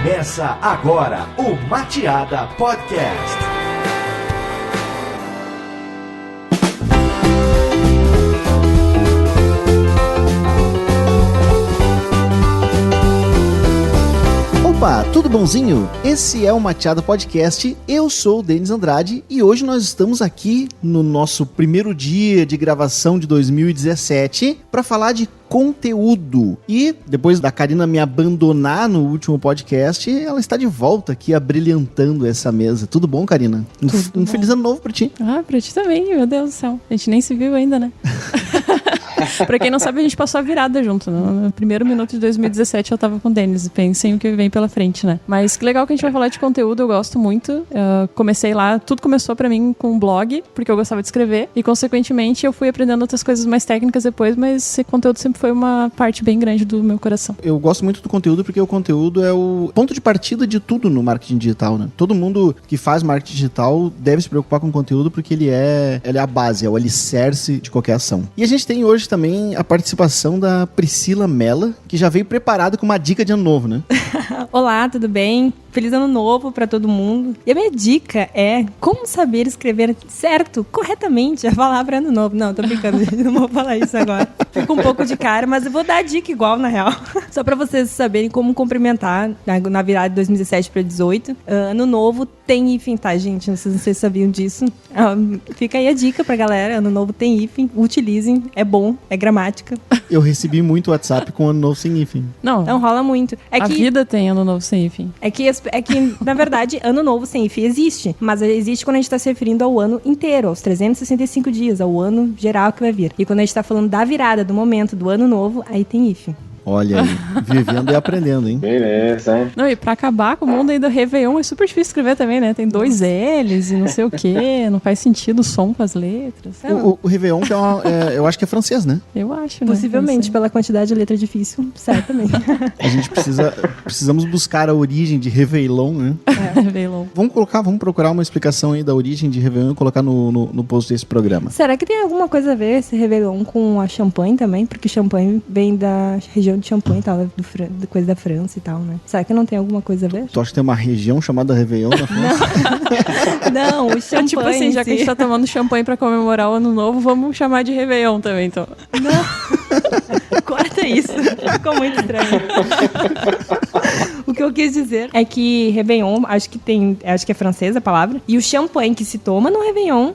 Começa agora o Mateada Podcast. Opa, tudo bonzinho? Esse é o Mateada Podcast, eu sou o Denis Andrade e hoje nós estamos aqui no nosso primeiro dia de gravação de 2017 para falar de conteúdo. E depois da Karina me abandonar no último podcast, ela está de volta aqui abrilhantando essa mesa. Tudo bom, Karina? Um feliz ano novo pra ti. Ah, pra ti também, meu Deus do céu. A gente nem se viu ainda, né? Pra quem não sabe, a gente passou a virada junto. No primeiro minuto de 2017 eu tava com o Denis. Pensem o que vem pela frente, né? Mas que legal que a gente vai falar de conteúdo, eu gosto muito. Comecei lá, tudo começou pra mim com um blog, porque eu gostava de escrever. E, consequentemente, eu fui aprendendo outras coisas mais técnicas depois, mas esse conteúdo sempre foi uma parte bem grande do meu coração. Eu gosto muito do conteúdo porque o conteúdo é o ponto de partida de tudo no marketing digital, né? Todo mundo que faz marketing digital deve se preocupar com o conteúdo porque ele é a base, é o alicerce de qualquer ação. E a gente tem hoje também a participação da Priscila Mella, que já veio preparada com uma dica de ano novo, né? Olá, tudo bem? Feliz ano novo pra todo mundo. E a minha dica é como saber escrever certo, corretamente a palavra ano novo. Não, tô brincando, gente, não vou falar isso agora. Fico um pouco de cara, mas eu vou dar a dica igual, na real. Só pra vocês saberem como cumprimentar na virada de 2017 pra 2018. Ano novo tem hífen, tá, gente? Não sei se vocês sabiam disso. Fica aí a dica pra galera. Ano novo tem hífen, utilizem, é bom, é gramática. Eu recebi muito WhatsApp com ano novo sem hífen. Não rola muito. A vida tem ano novo sem hífen. É que, na verdade, ano novo sem hífen existe. Mas existe quando a gente tá se referindo ao ano inteiro, aos 365 dias, ao ano geral que vai vir. E quando a gente tá falando da virada, do momento, do ano novo, aí tem hífen. Olha aí, vivendo e aprendendo, hein? Beleza, hein? Não, e pra acabar com o mundo aí do Réveillon é super difícil escrever também, né? Tem 2 L's e não sei o quê, não faz sentido o som com as letras. O Réveillon, que eu acho que é francês, né? Eu acho, né? Possivelmente, pela quantidade de letra difícil, certamente. A gente precisamos buscar a origem de Réveillon, né? Réveillon. Vamos procurar uma explicação aí da origem de Réveillon e colocar no post desse programa. Será que tem alguma coisa a ver esse Réveillon com a champanhe também? Porque champanhe vem da região de champanhe e tal, coisa da França e tal, né? Será que não tem alguma coisa a ver? Tu acha que tem uma região chamada Réveillon na França? Não, o champanhe. Tipo assim, já que a gente tá tomando champanhe pra comemorar o ano novo, vamos chamar de Réveillon também, então. Não. Corta isso. Ficou muito estranho. O que eu quis dizer é que Réveillon, acho que é francesa a palavra, e o champanhe que se toma no Réveillon,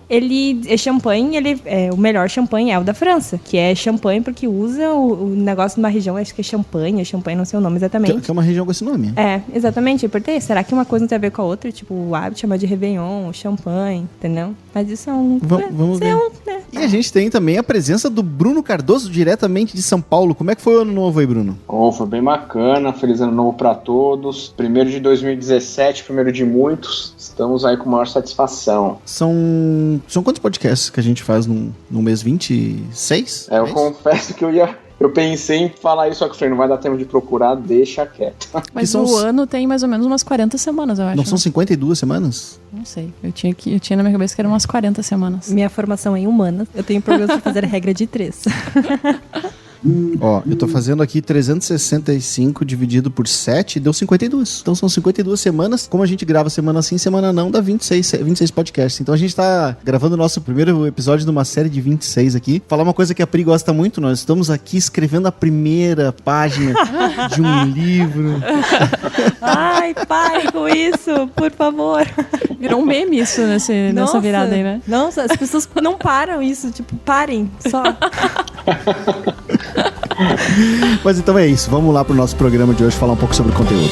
o melhor champanhe é o da França, que é champanhe porque usa o negócio de uma região, acho que é champanhe, não sei o nome exatamente. Que é uma região com esse nome. É, exatamente. Eu perguntei, será que uma coisa não tem a ver com a outra? Tipo, o hábito de chamar de Réveillon, champanhe, entendeu? Mas isso é um... Vamos ver. E a gente tem também a presença do Bruno Cardoso, diretamente de São Paulo. Como é que foi o ano novo aí, Bruno? Foi bem bacana. Feliz ano novo pra todos. Primeiro de 2017, primeiro de muitos. Estamos aí com maior satisfação. São quantos podcasts que a gente faz no mês? 26? Eu confesso que eu pensei em falar isso, só que eu falei, não vai dar tempo de procurar, deixa quieto. Mas o ano tem mais ou menos umas 40 semanas, eu acho. Não são 52 semanas? Não sei. Eu tinha na minha cabeça que eram umas 40 semanas. Minha formação é em humanas. Eu tenho problemas de fazer regra de 3. Ó, eu tô fazendo aqui 365 dividido por 7, deu 52. Então são 52 semanas. Como a gente grava semana sim, semana não, dá 26 podcasts. Então a gente tá gravando o nosso primeiro episódio de uma série de 26 aqui. Falar uma coisa que a Pri gosta muito, nós estamos aqui escrevendo a primeira página de um livro. Ai, pare com isso, por favor. Virou um meme isso nessa virada aí, né? Nossa, as pessoas não param isso, tipo, parem, só. Mas então é isso, vamos lá pro nosso programa de hoje falar um pouco sobre conteúdo.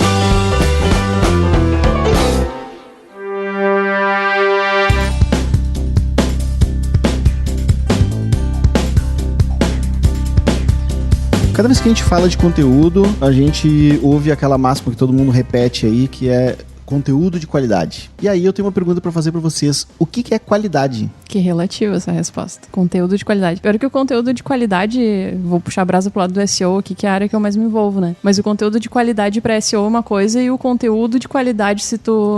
Cada vez que a gente fala de conteúdo, a gente ouve aquela máxima que todo mundo repete aí, que é conteúdo de qualidade. E aí eu tenho uma pergunta pra fazer pra vocês. O que é qualidade? Que relativa essa resposta. Conteúdo de qualidade. Pior que o conteúdo de qualidade, vou puxar a brasa pro lado do SEO aqui, que é a área que eu mais me envolvo, né? Mas o conteúdo de qualidade pra SEO é uma coisa e o conteúdo de qualidade, se tu...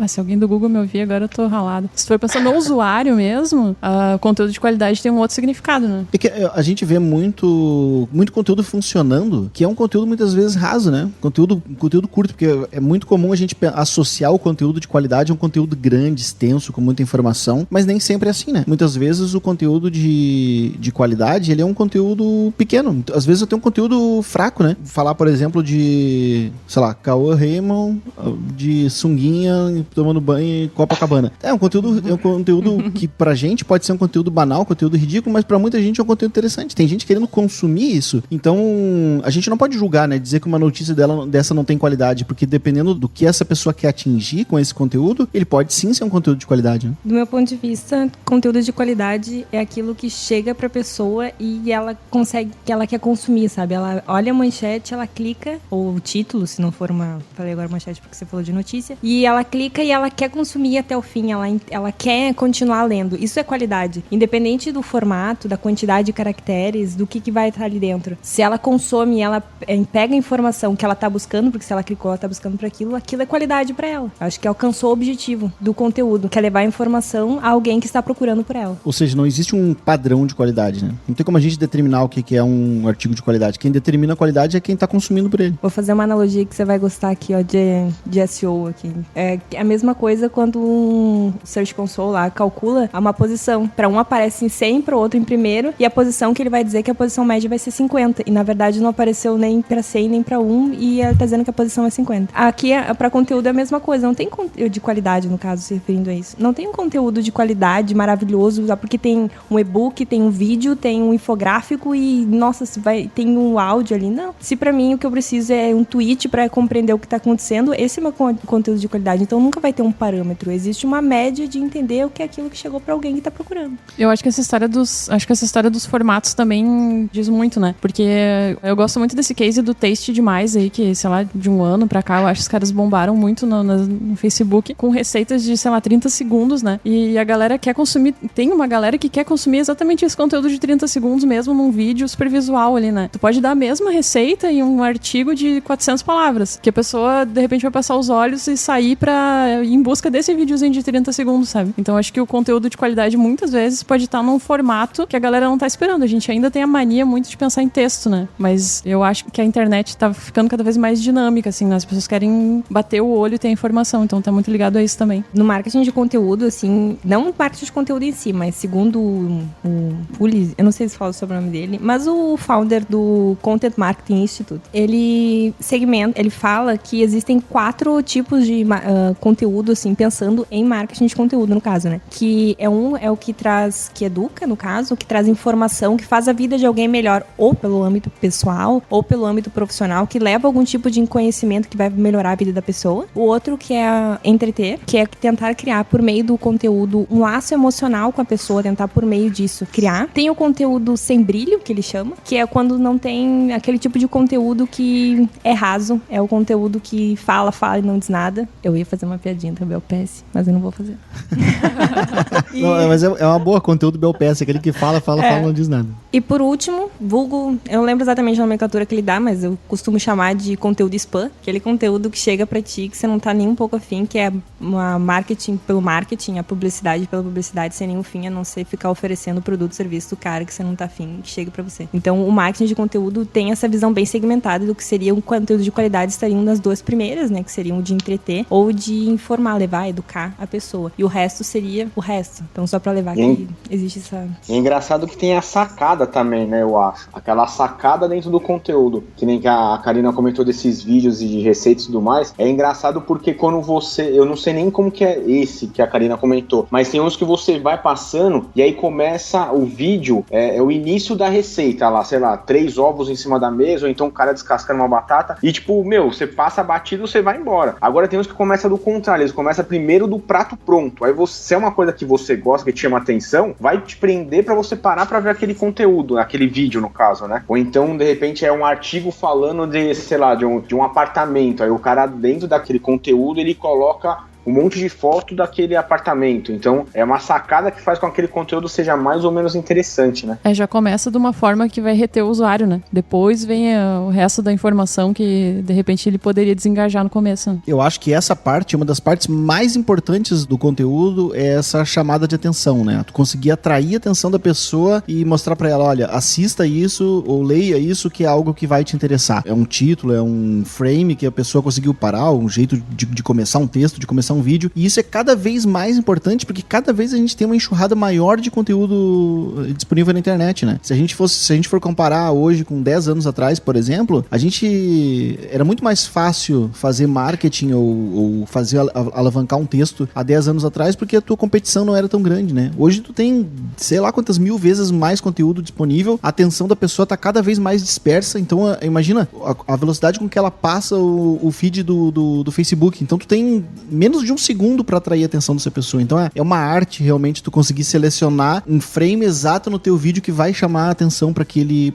se alguém do Google me ouvir, agora eu tô ralada. Se tu for pensando no usuário mesmo, o conteúdo de qualidade tem um outro significado, né? É que a gente vê muito conteúdo funcionando, que é um conteúdo muitas vezes raso, né? Conteúdo curto, porque é muito comum a gente associar o conteúdo de qualidade a um conteúdo grande, extenso, com muita informação, mas nem sempre é assim, né? Muitas vezes o conteúdo de qualidade, ele é um conteúdo pequeno. Às vezes eu tenho um conteúdo fraco, né? Falar, por exemplo, de, sei lá, Cauã Raymond, de sunguinha, tomando banho em Copacabana. É um conteúdo que pra gente pode ser um conteúdo banal, conteúdo ridículo, mas pra muita gente é um conteúdo interessante. Tem gente querendo consumir isso. Então, a gente não pode julgar, né? Dizer que uma notícia dessa não tem qualidade, porque dependendo do que essa pessoa quer atingir com esse conteúdo, ele pode sim ser um conteúdo de qualidade, né? Do meu ponto de vista, conteúdo de qualidade é aquilo que chega pra pessoa e ela consegue, que ela quer consumir, sabe? Ela olha a manchete, ela clica, ou o título, se não for falei agora manchete porque você falou de notícia, e ela clica e ela quer consumir até o fim, ela quer continuar lendo. Isso é qualidade. Independente do formato, da quantidade de caracteres, do que vai estar ali dentro. Se ela consome, ela pega a informação que ela tá buscando, porque se ela clicou, ela tá buscando por aquilo é qualidade pra ela. Acho que alcançou o objetivo do conteúdo, que é levar a informação a alguém que está procurando por ela. Ou seja, não existe um padrão de qualidade, né? Não tem como a gente determinar o que é um artigo de qualidade. Quem determina a qualidade é quem tá consumindo por ele. Vou fazer uma analogia que você vai gostar aqui, ó, de SEO aqui. É a mesma coisa quando um Search Console lá calcula uma posição. Para um aparece em 100, para o outro em primeiro, e a posição que ele vai dizer que a posição média vai ser 50. E na verdade não apareceu nem para 100 nem para 1, e ele tá dizendo que a posição é 50. Aqui, para conteúdo, é a mesma coisa. Não tem conteúdo de qualidade, no caso, se referindo a isso. Não tem um conteúdo de qualidade maravilhoso, só porque tem um e-book, tem um vídeo, tem um infográfico e, nossa, tem um áudio ali. Não. Se para mim o que eu preciso é um tweet para compreender o que tá acontecendo, esse é meu conteúdo de qualidade. Então nunca vai ter um parâmetro. Existe uma média de entender o que é aquilo que chegou para alguém que tá procurando. Eu acho que essa história dos formatos também diz muito, né? Porque eu gosto muito desse case do Taste Demais aí, que, sei lá, de um ano pra cá, eu acho que os caras bombaram muito no Facebook com receitas de, sei lá, 30 segundos, né? E a galera quer consumir, tem uma galera que quer consumir exatamente esse conteúdo de 30 segundos mesmo num vídeo super visual ali, né? Tu pode dar a mesma receita em um artigo de 400 palavras, que a pessoa, de repente, vai passar os olhos e sair pra ir em busca desse videozinho de 30 segundos, sabe? Então, acho que o conteúdo de qualidade, muitas vezes, pode estar num formato que a galera não tá esperando. A gente ainda tem a mania muito de pensar em texto, né? Mas eu acho que a internet tá ficando cada vez mais dinâmica, assim, né? As pessoas querem bater o olho e ter a informação, então tá muito ligado a isso também. No marketing de conteúdo, assim, não o marketing de conteúdo em si, mas segundo o Ulis, eu não sei se fala sobre o nome dele, mas o founder do Content Marketing Institute, ele fala que existem 4 tipos de conteúdo, assim, pensando em marketing de conteúdo, no caso, né? Que é o que educa, no caso, que traz informação, que faz a vida de alguém melhor, ou pelo âmbito pessoal, ou pelo âmbito profissional, que leva algum tipo de conhecimento que vai melhorar a vida da pessoa. O outro que é entreter, que é tentar criar por meio do conteúdo um laço emocional com a pessoa, tentar por meio disso criar. Tem o conteúdo sem brilho, que ele chama, que é quando não tem aquele tipo de conteúdo que é raso, é o conteúdo que fala e não diz nada. Eu ia fazer uma piadinha da BelPS, mas eu não vou fazer. Não, mas é uma boa conteúdo BelPS, aquele que fala e não diz nada. E por último, vulgo, eu não lembro exatamente a nomenclatura que ele dá, mas eu costumo chamar de conteúdo spam, aquele conteúdo que chega pra ti, que você não tá nem um pouco afim, que é uma marketing pelo marketing, a publicidade pela publicidade, sem nenhum fim, a não ser ficar oferecendo o produto, serviço do cara que você não tá afim, que chega pra você. Então, o marketing de conteúdo tem essa visão bem segmentada do que seria um conteúdo de qualidade, estariam nas duas primeiras, né, que seriam o de entreter ou de informar, levar, educar a pessoa. E o resto seria o resto. Então, só pra levar que existe essa... É engraçado que tem a sacada também, né, eu acho. Aquela sacada dentro do conteúdo. Que nem que a Karina comentou desses vídeos e de receitas e tudo mais. É engraçado porque quando eu não sei nem como que é esse que a Karina comentou, mas tem uns que você vai passando e aí começa o vídeo, é o início da receita lá, sei lá, 3 ovos em cima da mesa, ou então o cara descascando uma batata e tipo, você passa batido, você vai embora. Agora tem uns que começam do contrário, eles começam primeiro do prato pronto. Aí se é uma coisa que você gosta, que te chama atenção, vai te prender pra você parar pra ver aquele conteúdo, aquele vídeo no caso, né? Ou então, de repente, é um artigo falando de, sei lá, de um apartamento. Aí o cara, dentro daquele conteúdo, ele coloca um monte de foto daquele apartamento. Então, é uma sacada que faz com que aquele conteúdo seja mais ou menos interessante, né? Já começa de uma forma que vai reter o usuário, né? Depois vem o resto da informação que, de repente, ele poderia desengajar no começo. Né? Eu acho que essa parte, uma das partes mais importantes do conteúdo é essa chamada de atenção, né? Tu conseguir atrair a atenção da pessoa e mostrar pra ela, olha, assista isso ou leia isso que é algo que vai te interessar. É um título, é um frame que a pessoa conseguiu parar, um jeito de começar um texto, de começar um vídeo. E isso é cada vez mais importante porque cada vez a gente tem uma enxurrada maior de conteúdo disponível na internet, né? Se a gente for comparar hoje com 10 anos atrás, por exemplo, era muito mais fácil fazer marketing ou fazer alavancar um texto há 10 anos atrás porque a tua competição não era tão grande, né? Hoje tu tem, sei lá quantas mil vezes mais conteúdo disponível, a atenção da pessoa tá cada vez mais dispersa, então imagina a velocidade com que ela passa o feed do Facebook, então tu tem menos de um segundo para atrair a atenção dessa pessoa, então é uma arte realmente tu conseguir selecionar um frame exato no teu vídeo que vai chamar a atenção para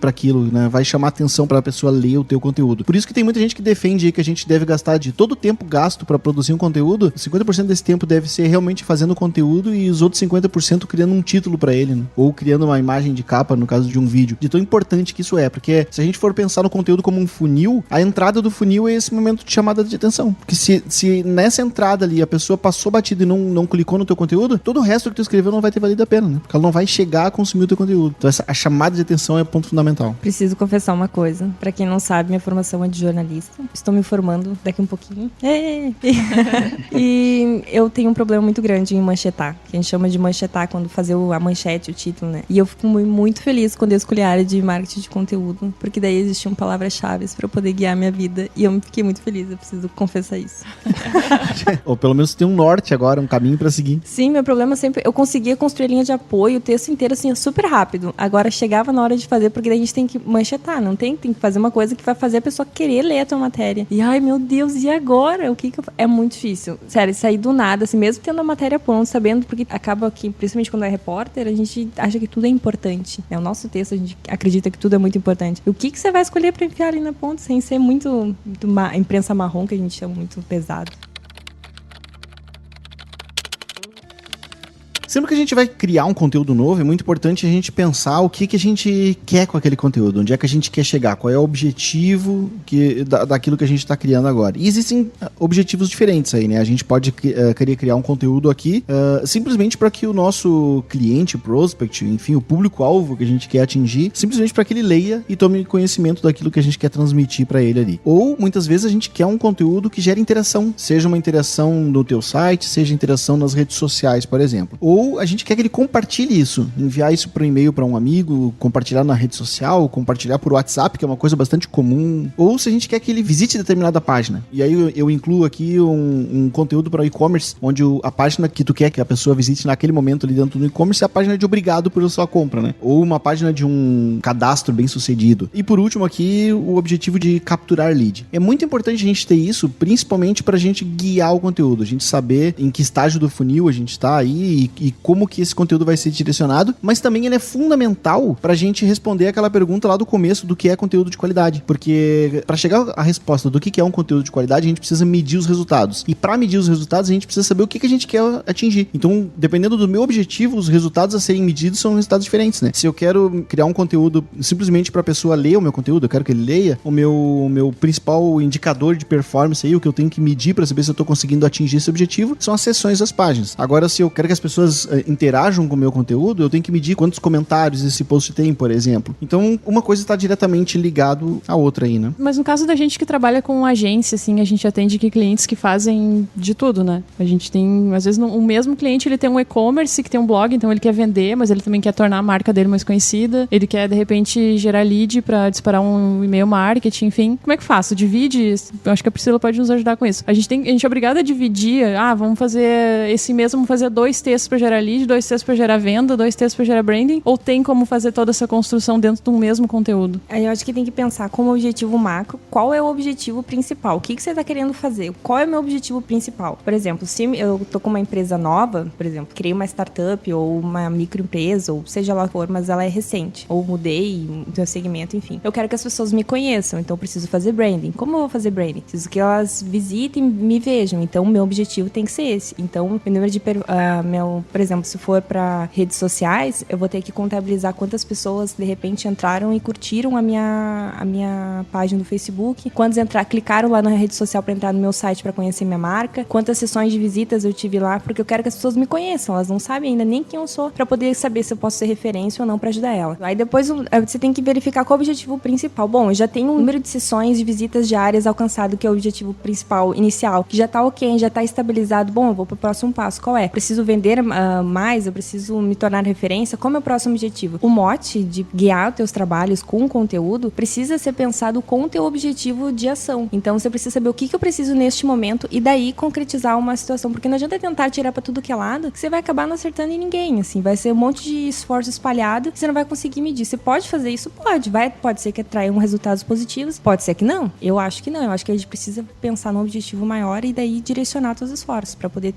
aquilo, né? Vai chamar a atenção para a pessoa ler o teu conteúdo. Por isso que tem muita gente que defende aí que a gente deve gastar de todo o tempo gasto para produzir um conteúdo, 50% desse tempo deve ser realmente fazendo conteúdo e os outros 50% criando um título para ele, né? Ou criando uma imagem de capa, no caso de um vídeo. De tão importante que isso é, porque se a gente for pensar no conteúdo como um funil, a entrada do funil é esse momento de chamada de atenção. Porque se nessa entrada ali a pessoa passou batido e não clicou no teu conteúdo, todo o resto que tu escreveu não vai ter valido a pena, né? Porque ela não vai chegar a consumir o teu conteúdo. Então a chamada de atenção é ponto fundamental. Preciso confessar uma coisa. Pra quem não sabe, minha formação é de jornalista. Estou me formando daqui um pouquinho. E eu tenho um problema muito grande em manchetar. Que a gente chama de manchetar quando fazer a manchete, o título, né? E eu fico muito feliz quando eu escolhi a área de marketing de conteúdo. Porque daí existiam palavras-chave pra eu poder guiar a minha vida. E eu fiquei muito feliz. Eu preciso confessar isso. Ou pelo menos tem um norte agora, um caminho pra seguir. Sim, meu problema sempre... Eu conseguia construir linha de apoio, o texto inteiro, assim, super rápido. Agora, chegava na hora de fazer, porque daí a gente tem que manchetar, não tem? Tem que fazer uma coisa que vai fazer a pessoa querer ler a tua matéria. E, ai, meu Deus, e agora? O que eu... É muito difícil. Sério, sair do nada, assim, mesmo tendo a matéria pronta, sabendo, porque acaba que, principalmente quando é repórter, a gente acha que tudo é importante. O nosso texto, a gente acredita que tudo é muito importante. E o que você vai escolher pra enfiar ali na ponta, sem ser muito imprensa marrom, que a gente chama muito pesado? Sempre que a gente vai criar um conteúdo novo, é muito importante a gente pensar o que a gente quer com aquele conteúdo, onde é que a gente quer chegar, qual é o objetivo daquilo que a gente está criando agora. E existem objetivos diferentes aí, né? A gente pode querer criar um conteúdo aqui simplesmente para que o nosso cliente, prospect, enfim, o público-alvo que a gente quer atingir, simplesmente para que ele leia e tome conhecimento daquilo que a gente quer transmitir para ele ali. Ou, muitas vezes, a gente quer um conteúdo que gere interação, seja uma interação no teu site, seja interação nas redes sociais, por exemplo. Ou a gente quer que ele compartilhe isso, enviar isso por e-mail para um amigo, compartilhar na rede social, compartilhar por WhatsApp, que é uma coisa bastante comum. Ou se a gente quer que ele visite determinada página. E aí eu incluo aqui um conteúdo para o e-commerce, onde a página que tu quer que a pessoa visite naquele momento ali dentro do e-commerce é a página de obrigado por sua compra, né? Ou uma página de um cadastro bem sucedido. E por último aqui, o objetivo de capturar lead. É muito importante a gente ter isso, principalmente para a gente guiar o conteúdo, a gente saber em que estágio do funil a gente está aí e como que esse conteúdo vai ser direcionado, mas também ele é fundamental pra gente responder aquela pergunta lá do começo do que é conteúdo de qualidade, porque pra chegar à resposta do que é um conteúdo de qualidade, a gente precisa medir os resultados, e pra medir os resultados a gente precisa saber o que a gente quer atingir. Então, dependendo do meu objetivo, os resultados a serem medidos são resultados diferentes, né? Se eu quero criar um conteúdo simplesmente pra pessoa ler o meu conteúdo, eu quero que ele leia, o meu principal indicador de performance aí, o que eu tenho que medir pra saber se eu tô conseguindo atingir esse objetivo, são as sessões das páginas. Agora, se eu quero que as pessoas interajam com o meu conteúdo, eu tenho que medir quantos comentários esse post tem, por exemplo. Então, uma coisa está diretamente ligado à outra aí, né? Mas no caso da gente que trabalha com agência, assim, a gente atende aqui clientes que fazem de tudo, né? A gente tem, às vezes, o mesmo cliente, ele tem um e-commerce, que tem um blog, então ele quer vender, mas ele também quer tornar a marca dele mais conhecida. Ele quer, de repente, gerar lead para disparar um e-mail marketing, enfim. Como é que faço? Divide? Eu acho que a Priscila pode nos ajudar com isso. A gente é obrigado a dividir. Vamos fazer esse mês, vamos fazer 2 textos para gerar lead, 2 textos pra gerar venda, 2 textos pra gerar branding? Ou tem como fazer toda essa construção dentro de um mesmo conteúdo? Aí eu acho que tem que pensar como objetivo macro, qual é o objetivo principal? O que você está querendo fazer? Qual é o meu objetivo principal? Por exemplo, se eu tô com uma empresa nova, por exemplo, criei uma startup ou uma microempresa, ou seja lá for, mas ela é recente, ou mudei o segmento, enfim. Eu quero que as pessoas me conheçam, então eu preciso fazer branding. Como eu vou fazer branding? Preciso que elas visitem e me vejam, então o meu objetivo tem que ser esse. Então, o número de, por exemplo, se for para redes sociais, eu vou ter que contabilizar quantas pessoas de repente entraram e curtiram a minha página do Facebook, quantos clicaram lá na rede social para entrar no meu site para conhecer minha marca, quantas sessões de visitas eu tive lá, porque eu quero que as pessoas me conheçam, elas não sabem ainda nem quem eu sou, para poder saber se eu posso ser referência ou não para ajudar ela. Aí depois você tem que verificar qual é o objetivo principal. Bom, eu já tenho um número de sessões de visitas diárias alcançado, que é o objetivo principal inicial, que já tá ok, já tá estabilizado. Bom, eu vou pro próximo passo. Qual é? Preciso vender mais, eu preciso me tornar referência. Como é o próximo objetivo? O mote de guiar os teus trabalhos com conteúdo precisa ser pensado com o teu objetivo de ação. Então você precisa saber o que eu preciso neste momento e daí concretizar uma situação, porque não adianta tentar tirar pra tudo que é lado, que você vai acabar não acertando em ninguém, assim, vai ser um monte de esforço espalhado, você não vai conseguir medir. Você pode fazer isso? Pode ser que atraia resultados positivos, pode ser que não. Eu acho que não, eu acho que a gente precisa pensar num objetivo maior e daí direcionar seus esforços, pra poder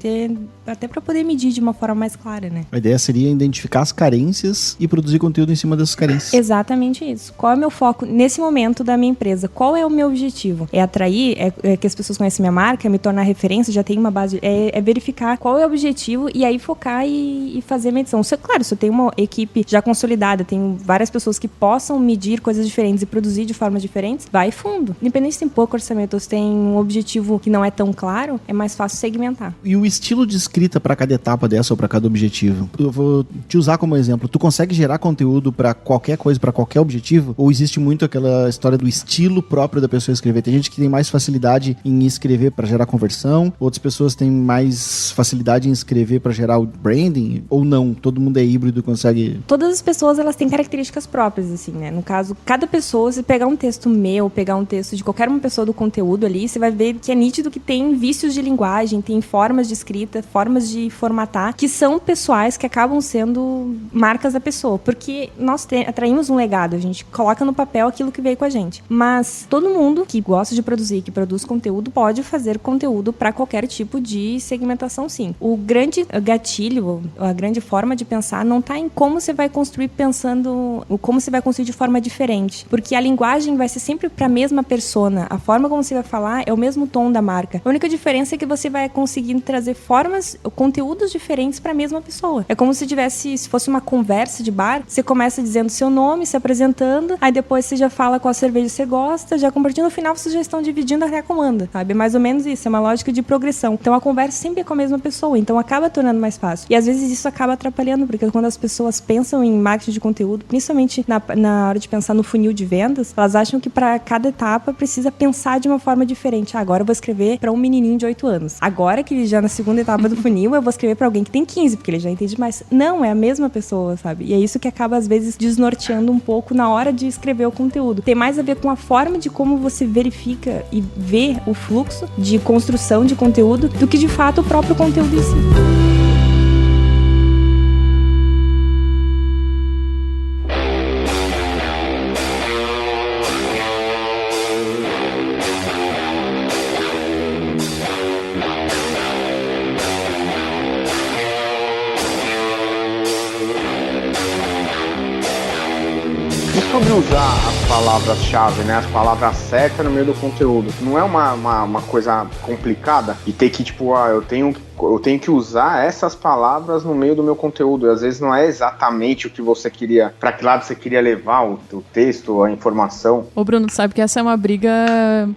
até pra poder medir de uma forma mais clara, né? A ideia seria identificar as carências e produzir conteúdo em cima dessas carências. Exatamente isso. Qual é o meu foco nesse momento da minha empresa? Qual é o meu objetivo? É atrair, é que as pessoas conhecem minha marca, é me tornar referência, já tem uma base, é verificar qual é o objetivo e aí focar e fazer medição. Claro, se eu tenho uma equipe já consolidada, tenho várias pessoas que possam medir coisas diferentes e produzir de formas diferentes, vai fundo. Independente se tem pouco orçamento ou se tem um objetivo que não é tão claro, é mais fácil segmentar. E o estilo de escrita para cada etapa dessa ou para cada objetivo? Eu vou te usar como exemplo. Tu consegue gerar conteúdo para qualquer coisa, para qualquer objetivo? Ou existe muito aquela história do estilo próprio da pessoa escrever? Tem gente que tem mais facilidade em escrever para gerar conversão, outras pessoas têm mais facilidade em escrever para gerar o branding, ou não? Todo mundo é híbrido e consegue... Todas as pessoas, elas têm características próprias, assim, né? No caso, cada pessoa, se pegar um texto meu, pegar um texto de qualquer uma pessoa do conteúdo ali, você vai ver que é nítido que tem vícios de linguagem, tem formas de escrita, formas de formatar, que são pessoais, que acabam sendo marcas da pessoa, porque nós atraímos um legado, a gente coloca no papel aquilo que veio com a gente. Mas todo mundo que gosta de produzir, que produz conteúdo, pode fazer conteúdo para qualquer tipo de segmentação, sim. O grande gatilho, a grande forma de pensar não tá em como você vai construir como você vai construir de forma diferente, porque a linguagem vai ser sempre para a mesma persona, a forma como você vai falar é o mesmo tom da marca. A única diferença é que você vai conseguir trazer conteúdos diferentes para a mesma pessoa. É como se fosse uma conversa de bar, você começa dizendo seu nome, se apresentando, aí depois você já fala qual cerveja você gosta, já compartilha, no final vocês já estão dividindo a recomanda, sabe? É mais ou menos isso, é uma lógica de progressão. Então a conversa sempre é com a mesma pessoa, então acaba tornando mais fácil. E às vezes isso acaba atrapalhando, porque quando as pessoas pensam em marketing de conteúdo, principalmente na hora de pensar no funil de vendas, elas acham que para cada etapa precisa pensar de uma forma diferente. Agora eu vou escrever para um menininho de 8 anos. Agora que ele já na segunda etapa do funil, eu vou escrever para alguém que tem 15, porque ele já entende mais. Não, é a mesma pessoa, sabe? E é isso que acaba às vezes desnorteando um pouco na hora de escrever o conteúdo. Tem mais a ver com a forma de como você verifica e vê o fluxo de construção de conteúdo do que de fato o próprio conteúdo em si. Sobre usar as palavras-chave, né? As palavras certas no meio do conteúdo. Não é uma coisa complicada e ter que, tipo, eu tenho que usar essas palavras no meio do meu conteúdo. E às vezes não é exatamente o que você queria, para que lado você queria levar o texto, a informação. Ô Bruno, tu sabe que essa é uma briga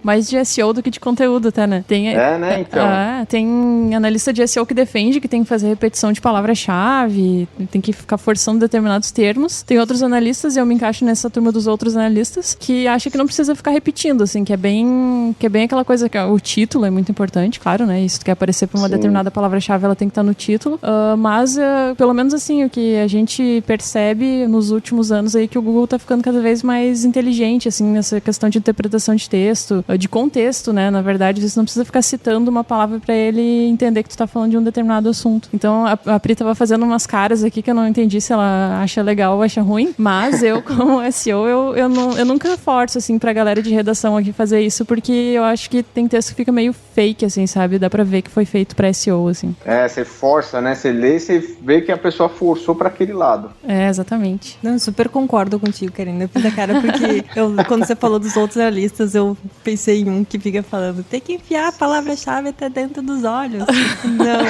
mais de SEO do que de conteúdo, tá, né? Né? Então. Tem analista de SEO que defende que tem que fazer repetição de palavra-chave, tem que ficar forçando determinados termos. Tem outros analistas, e eu me encaixo nessa turma dos outros analistas, que acha que não precisa ficar repetindo, assim, que é bem aquela coisa que o título é muito importante, claro, né? Isso tu quer aparecer pra uma determinada palavra-chave ela tem que estar no título, mas pelo menos assim, o que a gente percebe nos últimos anos aí que o Google tá ficando cada vez mais inteligente, assim, nessa questão de interpretação de texto, de contexto, né, na verdade, você não precisa ficar citando uma palavra pra ele entender que tu tá falando de um determinado assunto. Então, a Pri tava fazendo umas caras aqui que eu não entendi se ela acha legal ou acha ruim, mas eu, como SEO, eu nunca forço, assim, pra galera de redação aqui fazer isso, porque eu acho que tem texto que fica meio fake, assim, sabe? Dá pra ver que foi feito pra SEO, assim. Você força, né? Você lê, você vê que a pessoa forçou pra aquele lado. Exatamente. Não, eu super concordo contigo, Karina. Eu fiz a cara porque quando você falou dos outros analistas, eu pensei em um que fica falando, tem que enfiar a palavra-chave até dentro dos olhos. Não.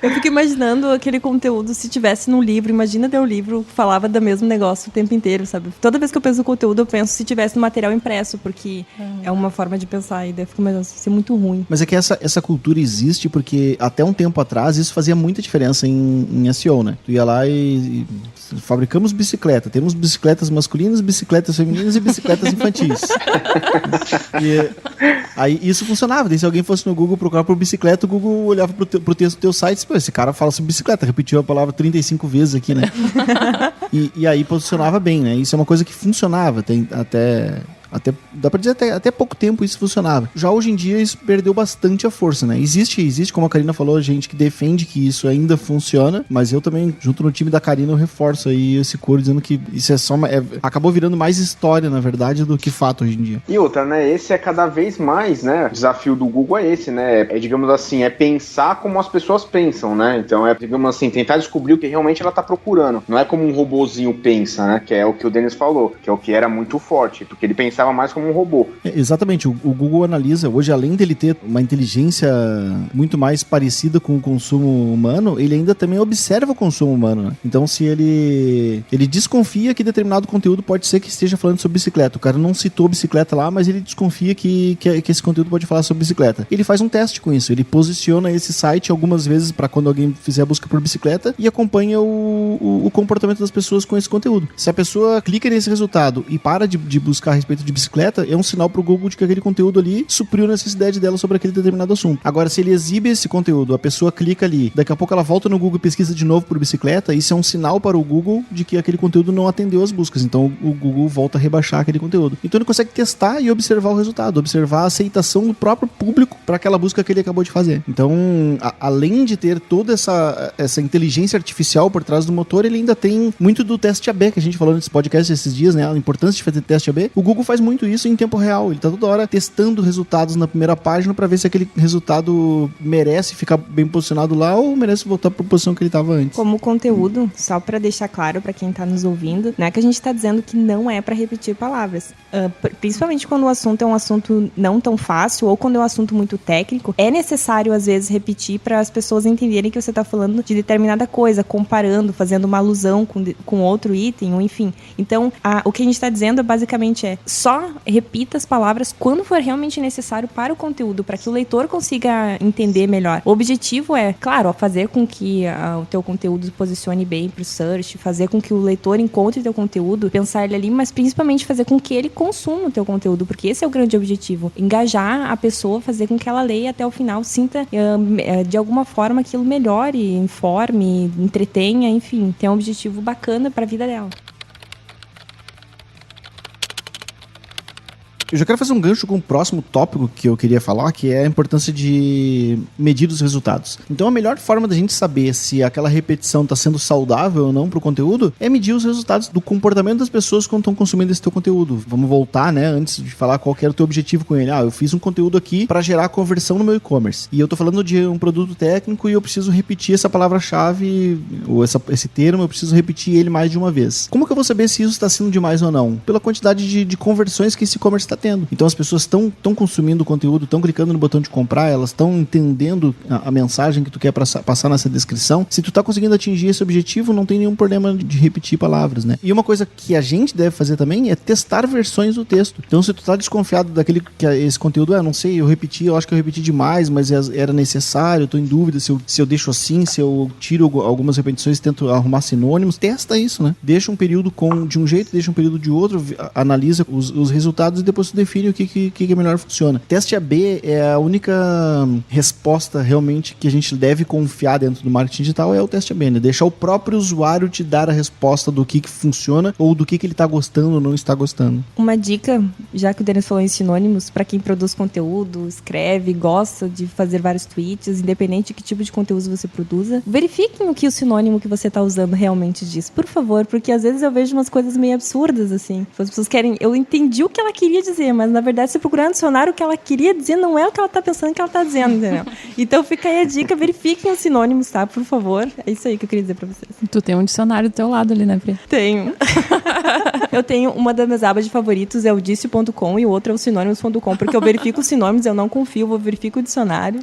Eu fico imaginando aquele conteúdo se tivesse num livro. Imagina ter um livro que falava do mesmo negócio o tempo inteiro, sabe? Toda vez que eu penso no conteúdo, eu penso se tivesse no material impresso, porque é uma forma de pensar e daí fica ser muito ruim. Mas é que essa cultura existe porque até um tempo atrás isso fazia muita diferença em SEO, né? Tu ia lá e fabricamos bicicleta. Temos bicicletas masculinas, bicicletas femininas e bicicletas infantis. E aí isso funcionava. Daí, se alguém fosse no Google procurar por bicicleta, o Google olhava pro texto do teu site e disse, esse cara fala sobre bicicleta, repetiu a palavra 35 vezes aqui, né? e aí posicionava bem, né? Isso é uma coisa que funcionava. Tem dá pra dizer, até pouco tempo isso funcionava. Já hoje em dia isso perdeu bastante a força, né? Existe, como a Karina falou, gente que defende que isso ainda funciona, mas eu também, junto no time da Karina, eu reforço aí esse coro dizendo que isso é só acabou virando mais história, na verdade, do que fato hoje em dia. E outra, né? Esse é cada vez mais, né? O desafio do Google é esse, né? Digamos assim, é pensar como as pessoas pensam, né? Então digamos assim, tentar descobrir o que realmente ela tá procurando. Não é como um robozinho pensa, né? Que é o que o Denis falou, que é o que era muito forte, porque ele pensava mais como um robô. Exatamente, o Google analisa, hoje além dele ter uma inteligência muito mais parecida com o consumo humano, ele ainda também observa o consumo humano, né? Então se ele desconfia que determinado conteúdo pode ser que esteja falando sobre bicicleta, o cara não citou bicicleta lá, mas ele desconfia que esse conteúdo pode falar sobre bicicleta. Ele faz um teste com isso, ele posiciona esse site algumas vezes para quando alguém fizer a busca por bicicleta e acompanha o comportamento das pessoas com esse conteúdo. Se a pessoa clica nesse resultado e para de buscar a respeito de bicicleta, é um sinal pro Google de que aquele conteúdo ali supriu a necessidade dela sobre aquele determinado assunto. Agora, se ele exibe esse conteúdo, a pessoa clica ali, daqui a pouco ela volta no Google e pesquisa de novo por bicicleta, isso é um sinal para o Google de que aquele conteúdo não atendeu as buscas. Então, o Google volta a rebaixar aquele conteúdo. Então, ele consegue testar e observar o resultado, observar a aceitação do próprio público para aquela busca que ele acabou de fazer. Então, além de ter toda essa inteligência artificial por trás do motor, ele ainda tem muito do teste AB, que a gente falou nesse podcast esses dias, né? A importância de fazer teste AB. O Google faz muito isso em tempo real. Ele tá toda hora testando resultados na primeira página para ver se aquele resultado merece ficar bem posicionado lá ou merece voltar para a posição que ele tava antes. Como conteúdo, só para deixar claro para quem tá nos ouvindo, não é que a gente tá dizendo que não é para repetir palavras. Principalmente quando o assunto é um assunto não tão fácil ou quando é um assunto muito técnico, é necessário às vezes repetir para as pessoas entenderem que você tá falando de determinada coisa, comparando, fazendo uma alusão com outro item, ou enfim. Então, o que a gente tá dizendo basicamente é só repita as palavras quando for realmente necessário para o conteúdo, para que o leitor consiga entender melhor. O objetivo é, claro, fazer com que o teu conteúdo se posicione bem pro search, fazer com que o leitor encontre o teu conteúdo, pensar ele ali, mas principalmente fazer com que ele consuma o teu conteúdo, porque esse é o grande objetivo. Engajar a pessoa, fazer com que ela leia até o final, sinta de alguma forma aquilo melhore, informe, entretenha, enfim, tem um objetivo bacana para a vida dela. Eu já quero fazer um gancho com o próximo tópico que eu queria falar, que é a importância de medir os resultados. Então a melhor forma da gente saber se aquela repetição está sendo saudável ou não para o conteúdo é medir os resultados do comportamento das pessoas quando estão consumindo esse teu conteúdo. Vamos voltar, né, antes de falar qual que era o teu objetivo com ele. Eu fiz um conteúdo aqui para gerar conversão no meu e-commerce. E eu tô falando de um produto técnico e eu preciso repetir essa palavra-chave, ou esse termo, eu preciso repetir ele mais de uma vez. Como que eu vou saber se isso está sendo demais ou não? Pela quantidade de conversões que esse e-commerce está tendo. Então as pessoas estão consumindo o conteúdo, estão clicando no botão de comprar, elas estão entendendo a mensagem que tu quer passar nessa descrição. Se tu tá conseguindo atingir esse objetivo, não tem nenhum problema de repetir palavras, né? E uma coisa que a gente deve fazer também é testar versões do texto. Então se tu tá desconfiado daquele que esse conteúdo, não sei, eu acho que eu repeti demais, mas era necessário, eu tô em dúvida se eu deixo assim, se eu tiro algumas repetições e tento arrumar sinônimos, testa isso, né? Deixa um período de um jeito, deixa um período de outro, analisa os resultados e depois isso define o que melhor funciona. Teste AB é a única resposta realmente que a gente deve confiar dentro do marketing digital, é o teste AB, né? Deixar o próprio usuário te dar a resposta do que funciona ou do que ele tá gostando ou não está gostando. Uma dica, já que o Denis falou em sinônimos, para quem produz conteúdo, escreve, gosta de fazer vários tweets, independente de que tipo de conteúdo você produza, verifiquem o que o sinônimo que você tá usando realmente diz, por favor, porque às vezes eu vejo umas coisas meio absurdas, assim. As pessoas querem... Eu entendi o que ela queria dizer, mas na verdade, se procurar no dicionário, o que ela queria dizer não é o que ela tá pensando que ela tá dizendo, entendeu? Então fica aí a dica, verifiquem os sinônimos, tá? Por favor. É isso aí que eu queria dizer pra vocês. Tu tem um dicionário do teu lado ali, né, Pri? Tenho. Eu tenho uma das minhas abas de favoritos, é o dicio.com, e o outro é o sinônimos.com, porque eu verifico os sinônimos, eu não confio, eu verifico o dicionário.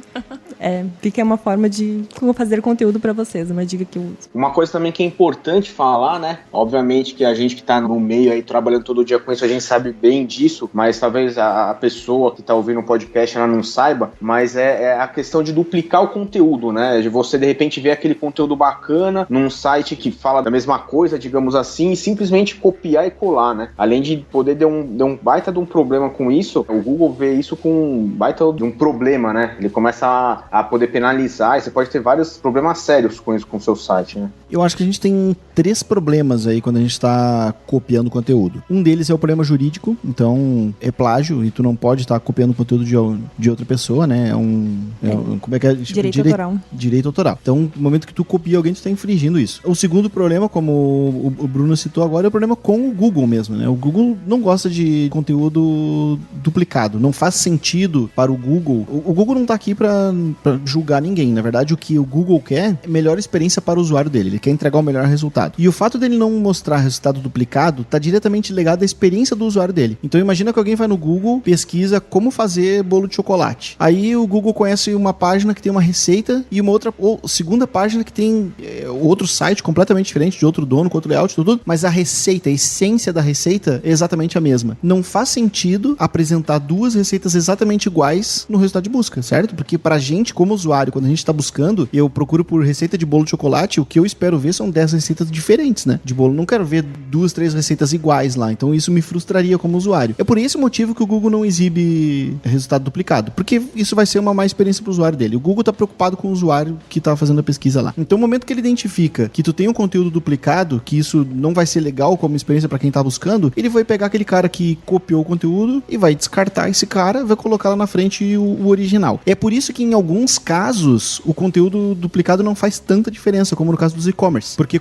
Fica uma forma de fazer conteúdo pra vocês, uma dica que eu uso. Uma coisa também que é importante falar, né? Obviamente que a gente que tá no meio aí, trabalhando todo dia com isso, a gente sabe bem disso, mas talvez a pessoa que tá ouvindo o podcast, ela não saiba, mas é a questão de duplicar o conteúdo, né? De você, de repente, ver aquele conteúdo bacana num site que fala da mesma coisa, digamos assim, e simplesmente copiar e colar, né? Além de poder dar um baita de um problema com isso, o Google vê isso com um baita de um problema, né? Ele começa a poder penalizar, e você pode ter vários problemas sérios com isso, com o seu site, né? Eu acho que a gente tem 3 problemas aí quando a gente está copiando conteúdo. Um deles é o problema jurídico, então é plágio e tu não pode estar copiando conteúdo de outra pessoa, né? Como é que é? Direito autoral. Direito autoral. Então, no momento que tu copia alguém, tu está infringindo isso. O segundo problema, como o Bruno citou agora, é o problema com o Google mesmo, né? O Google não gosta de conteúdo duplicado. Não faz sentido para o Google. O Google não está aqui para julgar ninguém. Na verdade, o que o Google quer é melhor experiência para o usuário dele. Ele quer entregar o melhor resultado. E o fato dele não mostrar resultado duplicado está diretamente ligado à experiência do usuário dele. Então, imagina que alguém vai no Google, pesquisa como fazer bolo de chocolate. Aí o Google conhece uma página que tem uma receita e uma outra, ou segunda página que tem outro site completamente diferente, de outro dono, com outro layout, tudo, mas a receita, a essência da receita é exatamente a mesma. Não faz sentido apresentar 2 receitas exatamente iguais no resultado de busca, certo? Porque pra gente, como usuário, quando a gente tá buscando, eu procuro por receita de bolo de chocolate, o que eu espero ver são 10 receitas diferentes, né? De bolo. Não quero ver 2, 3 receitas iguais lá. Então isso me frustraria como usuário. É por esse motivo que o Google não exibe resultado duplicado. Porque isso vai ser uma má experiência pro usuário dele. O Google tá preocupado com o usuário que tá fazendo a pesquisa lá. Então, no momento que ele identifica que tu tem um conteúdo duplicado, que isso não vai ser legal como experiência pra quem tá buscando, ele vai pegar aquele cara que copiou o conteúdo e vai descartar esse cara, vai colocar lá na frente o original. É por isso que em alguns casos o conteúdo duplicado não faz tanta diferença, como no caso dos e-commerce. Porque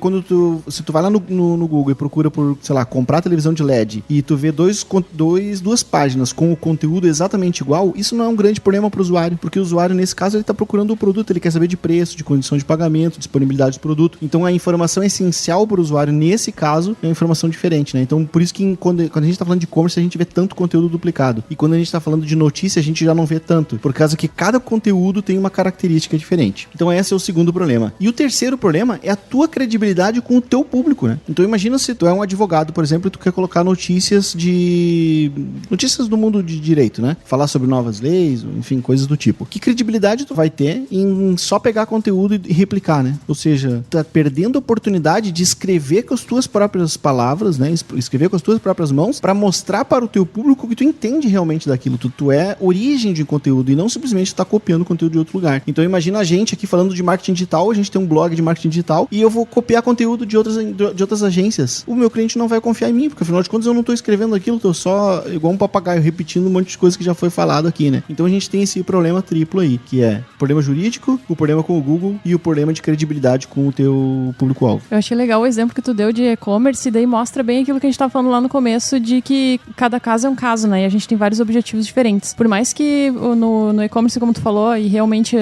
se tu vai lá no Google e procura por, sei lá, comprar televisão de LED e tu vê duas páginas com o conteúdo exatamente igual, isso não é um grande problema pro usuário, porque o usuário, nesse caso, ele tá procurando o produto, ele quer saber de preço, de condição de pagamento, disponibilidade do produto. Então a informação essencial pro usuário, nesse caso, é uma informação diferente, né? Então por isso que quando a gente tá falando de e-commerce, a gente vê tanto conteúdo duplicado. E quando a gente tá falando de notícia, a gente já não vê tanto, por causa que cada conteúdo tem uma característica diferente. Então esse é o segundo problema. E o terceiro problema é a tua credibilidade com o teu público, né? Então imagina se tu é um advogado, por exemplo, e tu quer colocar notícias do mundo de direito, né? Falar sobre novas leis, enfim, coisas do tipo. Que credibilidade tu vai ter em só pegar conteúdo e replicar, né? Ou seja, tu tá perdendo a oportunidade de escrever com as tuas próprias palavras, né? Escrever com as tuas próprias mãos para mostrar para o teu público que tu entende realmente daquilo. Tu é origem de conteúdo e não simplesmente tá copiando conteúdo de outro lugar. Então imagina a gente aqui falando de marketing digital, a gente tem um blog de marketing digital e eu vou copiar conteúdo de outras agências. O meu cliente não vai confiar em mim, porque afinal de contas eu não tô escrevendo aquilo, tô só igual um papagaio repetindo um monte de coisa que já foi falado aqui, né? Então a gente tem esse problema triplo aí, que é o problema jurídico, o problema com o Google e o problema de credibilidade com o teu público-alvo. Eu achei legal o exemplo que tu deu de e-commerce e daí mostra bem aquilo que a gente tava falando lá no começo de que cada caso é um caso, né? E a gente tem vários objetivos diferentes. Por mais que no e-commerce, como tu falou, e realmente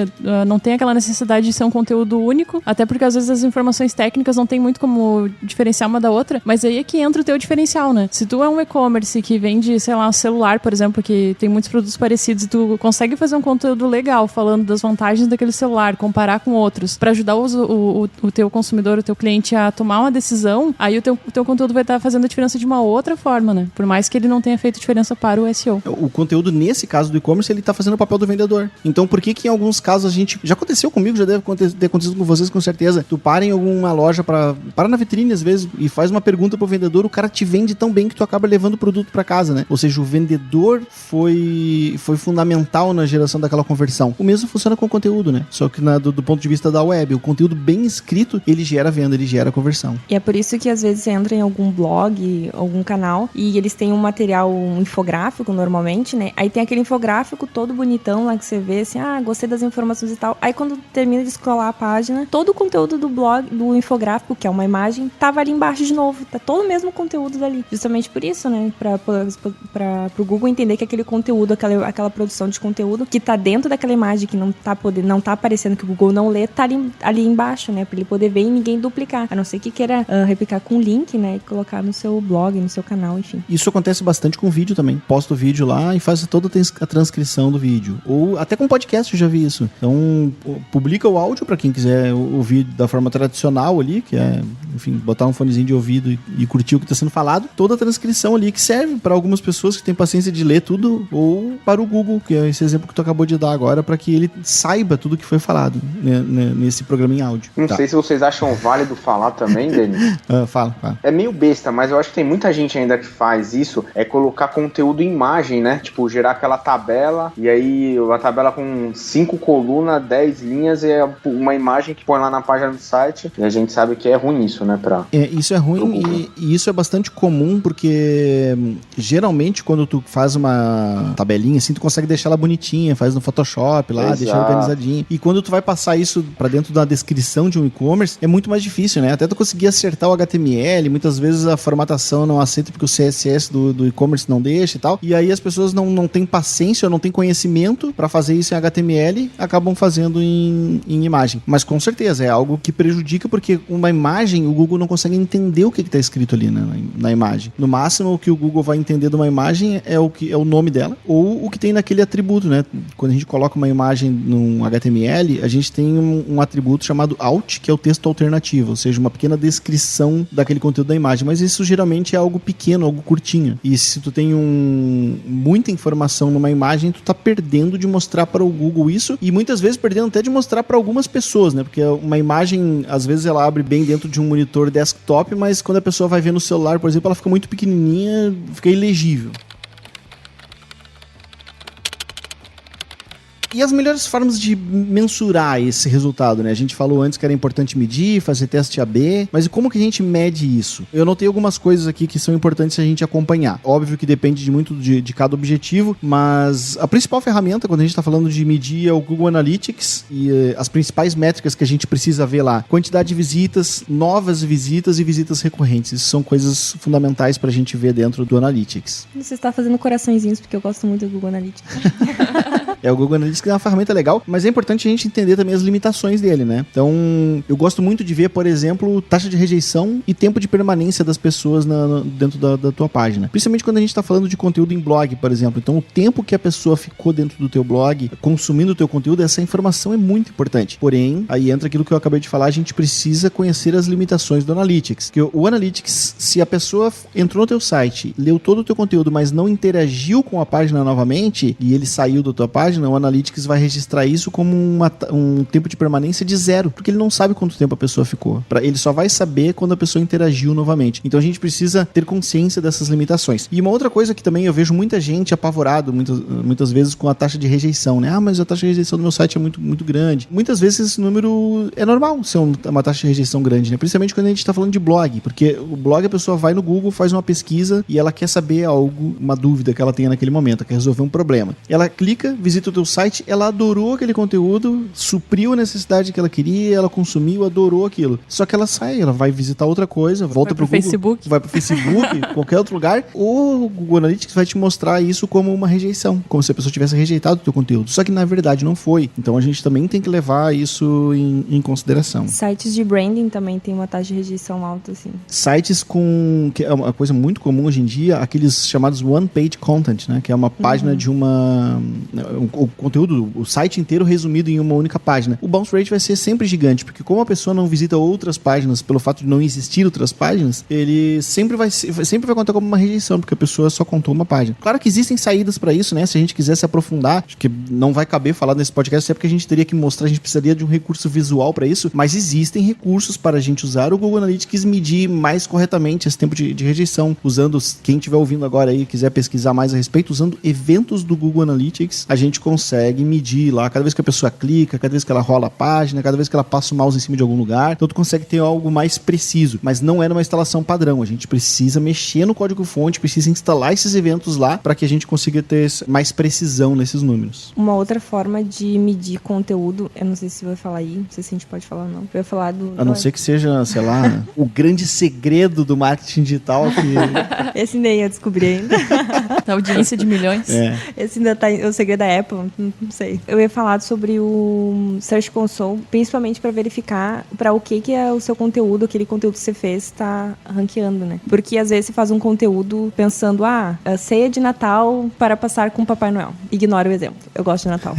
não tem aquela necessidade de ser um conteúdo único, até porque às vezes as informações técnicas não tem muito como diferenciar uma da outra, mas aí é que entra o teu diferencial, né? Se tu é um e-commerce que vende, sei lá, um celular, por exemplo, que tem muitos produtos parecidos e tu consegue fazer um conteúdo legal falando das vantagens daquele celular, comparar com outros, pra ajudar o teu consumidor, o teu cliente a tomar uma decisão, aí o teu conteúdo vai estar fazendo a diferença de uma outra forma, né? Por mais que ele não tenha feito diferença para o SEO. O conteúdo, nesse caso do e-commerce, ele tá fazendo o papel do vendedor. Então, por que em alguns casos já aconteceu comigo, já deve ter acontecido com vocês com certeza. Tu para em alguma loja para na vitrine às vezes e faz uma pergunta pro vendedor, o cara te vende tão bem que tu acaba levando o produto para casa, né? Ou seja, o vendedor foi fundamental na geração daquela conversão. O mesmo funciona com o conteúdo, né? Só que do ponto de vista da web, o conteúdo bem escrito, ele gera venda, ele gera conversão. E é por isso que às vezes você entra em algum blog, algum canal, e eles têm um material, um infográfico normalmente, né? Aí tem aquele infográfico todo bonitão lá que você vê, assim, gostei das informações e tal. Aí quando termina de scrollar a página, todo o conteúdo do blog, do infográfico, que é uma imagem, tava ali embaixo de novo. Tá todo o mesmo conteúdo dali. Justamente por isso, né? Pro Google entender que aquele conteúdo, aquela produção de conteúdo que tá dentro daquela imagem, que não tá aparecendo, que o Google não lê, tá ali embaixo, né? Pra ele poder ver e ninguém duplicar. A não ser que queira replicar com link, né? E colocar no seu blog, no seu canal, enfim. Isso acontece bastante com vídeo também. Posta o vídeo lá e faz toda a transcrição do vídeo. Ou até com podcast eu já vi isso. Então, publica o áudio pra quem quiser ouvir da forma tradicional ali, que é, enfim, botar um fonezinho de ouvido e curtir o que tá sendo falado. Toda a transcrição ali que serve para algumas pessoas que têm paciência de ler tudo, ou para o Google, que é esse exemplo que tu acabou de dar agora, para que ele saiba tudo que foi falado, né, nesse programa em áudio. Não sei se vocês acham válido falar também, Denis. Fala. É meio besta, mas eu acho que tem muita gente ainda que faz isso, é colocar conteúdo em imagem, né? Tipo, gerar aquela tabela, e aí uma tabela com 5 colunas, 10 linhas, e é uma imagem que põe lá na página do site, e a gente sabe que é ruim isso, né? Isso é ruim e isso é bastante comum, porque geralmente quando tu faz uma tabelinha assim, tu consegue deixar ela bonitinha, faz no Photoshop lá, deixa organizadinho. E quando tu vai passar isso pra dentro da descrição de um e-commerce, é muito mais difícil, né? Até tu conseguir acertar o HTML, muitas vezes a formatação não aceita porque o CSS do e-commerce não deixa e tal. E aí as pessoas não têm paciência ou não têm conhecimento pra fazer isso em HTML, acabam fazendo em imagem. Mas com certeza é algo que prejudica, porque uma imagem, o Google não consegue entender o que está escrito ali na imagem. No máximo, o que o Google vai entender de uma imagem é o nome dela, ou o que tem naquele atributo, né? Quando a gente coloca uma imagem num HTML, a gente tem um atributo chamado alt, que é o texto alternativo, ou seja, uma pequena descrição daquele conteúdo da imagem, mas isso geralmente é algo pequeno, algo curtinho. E se tu tem muita informação numa imagem, tu tá perdendo de mostrar para o Google isso, e muitas vezes perdendo até de mostrar para algumas pessoas, né? Porque uma imagem, às vezes ela abre bem dentro de um monitor desktop, mas quando a pessoa vai ver no celular, por exemplo, ela fica muito pequenininha, fica ilegível. E as melhores formas de mensurar esse resultado, né? A gente falou antes que era importante medir, fazer teste AB, mas e como que a gente mede isso? Eu notei algumas coisas aqui que são importantes a gente acompanhar. Óbvio que depende muito de cada objetivo, mas a principal ferramenta, quando a gente está falando de medir, é o Google Analytics, e as principais métricas que a gente precisa ver lá: quantidade de visitas, novas visitas e visitas recorrentes. Isso são coisas fundamentais para a gente ver dentro do Analytics. Você está fazendo coraçõezinhos, porque eu gosto muito do Google Analytics. O Google Analytics é uma ferramenta legal, mas é importante a gente entender também as limitações dele, né? Então, eu gosto muito de ver, por exemplo, taxa de rejeição e tempo de permanência das pessoas dentro da tua página. Principalmente quando a gente está falando de conteúdo em blog, por exemplo. Então, o tempo que a pessoa ficou dentro do teu blog, consumindo o teu conteúdo, essa informação é muito importante. Porém, aí entra aquilo que eu acabei de falar, a gente precisa conhecer as limitações do Analytics. Que o Analytics, se a pessoa entrou no teu site, leu todo o teu conteúdo, mas não interagiu com a página novamente, e ele saiu da tua página, o Analytics vai registrar isso como um tempo de permanência de 0, porque ele não sabe quanto tempo a pessoa ficou. Ele só vai saber quando a pessoa interagiu novamente. Então a gente precisa ter consciência dessas limitações. E uma outra coisa que também eu vejo muita gente apavorado muitas vezes com a taxa de rejeição, né? Mas a taxa de rejeição do meu site é muito, muito grande. Muitas vezes esse número é normal ser uma taxa de rejeição grande, né? Principalmente quando a gente está falando de blog, porque o blog a pessoa vai no Google, faz uma pesquisa e ela quer saber algo, uma dúvida que ela tenha naquele momento, quer resolver um problema. Ela clica, visita o teu site, ela adorou aquele conteúdo, supriu a necessidade que ela queria, ela consumiu, adorou aquilo. Só que ela sai, ela vai visitar outra coisa, volta pro Google, Facebook. Vai pro Facebook, qualquer outro lugar, o Google Analytics vai te mostrar isso como uma rejeição, como se a pessoa tivesse rejeitado o teu conteúdo. Só que na verdade não foi. Então a gente também tem que levar isso em consideração. Sites de branding também tem uma taxa de rejeição alta, assim. Sites que é uma coisa muito comum hoje em dia, aqueles chamados one-page content, né? Que é uma página de um o conteúdo, o site inteiro resumido em uma única página. O bounce rate vai ser sempre gigante, porque como a pessoa não visita outras páginas, pelo fato de não existir outras páginas, ele sempre vai contar como uma rejeição, porque a pessoa só contou uma página. Claro que existem saídas para isso, né? Se a gente quiser se aprofundar, acho que não vai caber falar nesse podcast, é porque a gente teria que mostrar, a gente precisaria de um recurso visual para isso, mas existem recursos para a gente usar o Google Analytics e medir mais corretamente esse tempo de rejeição, usando, quem estiver ouvindo agora aí, quiser pesquisar mais a respeito, usando eventos do Google Analytics, a gente consegue medir lá, cada vez que a pessoa clica, cada vez que ela rola a página, cada vez que ela passa o mouse em cima de algum lugar, então tu consegue ter algo mais preciso, mas não é numa instalação padrão, a gente precisa mexer no código-fonte, precisa instalar esses eventos lá para que a gente consiga ter mais precisão nesses números. Uma outra forma de medir conteúdo, eu não sei se vai falar aí, não sei se a gente pode falar ou não, eu ia falar do... A não ser que seja, sei lá, o grande segredo do marketing digital que... Esse nem eu descobri ainda. Da audiência de milhões. Esse ainda tá o segredo da Apple, não sei. Eu ia falar sobre o Search Console, principalmente para verificar para o que é o seu conteúdo, aquele conteúdo que você fez, está ranqueando, né? Porque às vezes você faz um conteúdo pensando, a ceia de Natal para passar com o Papai Noel. Ignora o exemplo. Eu gosto de Natal.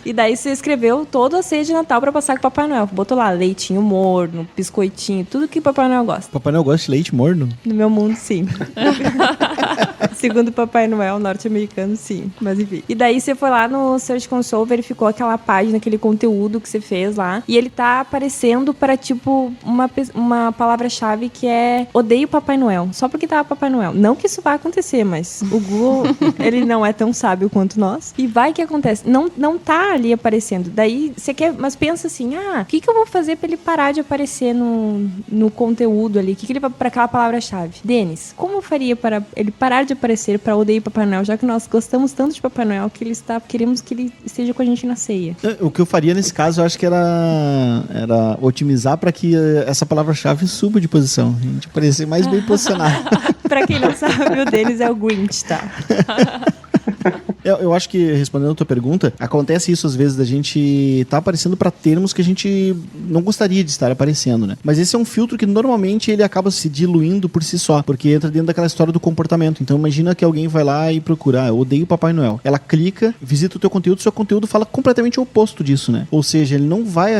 E daí você escreveu toda a ceia de Natal para passar com o Papai Noel. Botou lá leitinho morno, biscoitinho, tudo que o Papai Noel gosta. Papai Noel gosta de leite morno? No meu mundo, sim. Segundo o Papai Noel norte-americano, sim. Mas enfim. E daí você foi lá no Search Console, verificou aquela página, aquele conteúdo que você fez lá. E ele tá aparecendo para, tipo, uma palavra-chave que é odeio Papai Noel. Só porque tava Papai Noel. Não que isso vai acontecer, mas o Google, ele não é tão sábio quanto nós. E vai que acontece. Não tá ali aparecendo. Daí você quer... Mas pensa assim, o que eu vou fazer pra ele parar de aparecer no conteúdo ali? O que ele vai pra aquela palavra-chave? Denis, como eu faria para ele parar de aparecer para odeio Papai Noel, já que nós gostamos tanto de Papai Noel que queremos que ele esteja com a gente na ceia? O que eu faria nesse caso, eu acho que era otimizar para que essa palavra-chave suba de posição. A gente parecer mais bem posicionado. Pra quem não sabe, o Denis é o Grinch, tá? Eu acho que, respondendo a tua pergunta, acontece isso às vezes da gente tá aparecendo para termos que a gente não gostaria de estar aparecendo, né? Mas esse é um filtro que normalmente ele acaba se diluindo por si só, porque entra dentro daquela história do comportamento. Então imagina que alguém vai lá e procura, eu odeio Papai Noel. Ela clica, visita o teu conteúdo, seu conteúdo fala completamente o oposto disso, né? Ou seja, ele não vai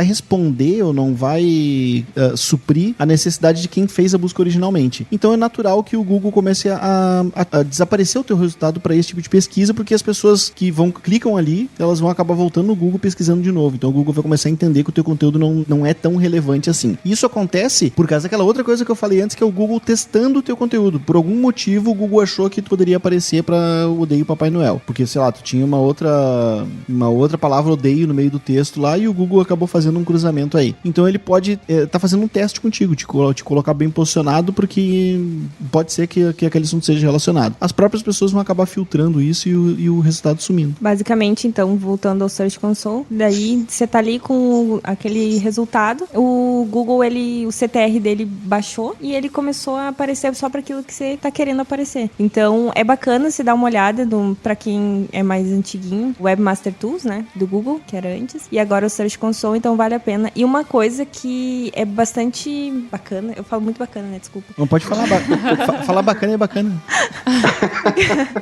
responder ou não vai suprir a necessidade de quem fez a busca originalmente. Então é natural que o Google comece a desaparecer o teu resultado para esse tipo de pesquisa, porque as pessoas que clicam ali, elas vão acabar voltando no Google pesquisando de novo. Então o Google vai começar a entender que o teu conteúdo não é tão relevante assim. Isso acontece por causa daquela outra coisa que eu falei antes, que é o Google testando o teu conteúdo. Por algum motivo, o Google achou que tu poderia aparecer para odeio Papai Noel. Porque, sei lá, tu tinha uma outra palavra odeio no meio do texto lá e o Google acabou fazendo um cruzamento aí. Então ele pode tá fazendo um teste contigo, te colocar bem posicionado, porque pode ser que aquele assunto seja relacionado. As próprias pessoas vão acabar filtrando isso e o resultado sumindo. Basicamente, então, voltando ao Search Console, daí você tá ali com aquele resultado, o Google, o CTR dele baixou e ele começou a aparecer só para aquilo que você tá querendo aparecer. Então, é bacana você dar uma olhada para quem é mais antiguinho, o Webmaster Tools, né, do Google, que era antes, e agora o Search Console, então vale a pena. E uma coisa que é bastante bacana, eu falo muito bacana, né, desculpa. Não pode falar falar bacana é bacana.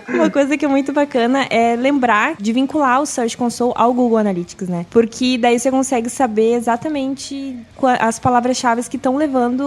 Uma coisa que é muito bacana é lembrar de vincular o Search Console ao Google Analytics, né? Porque daí você consegue saber exatamente as palavras-chave que estão levando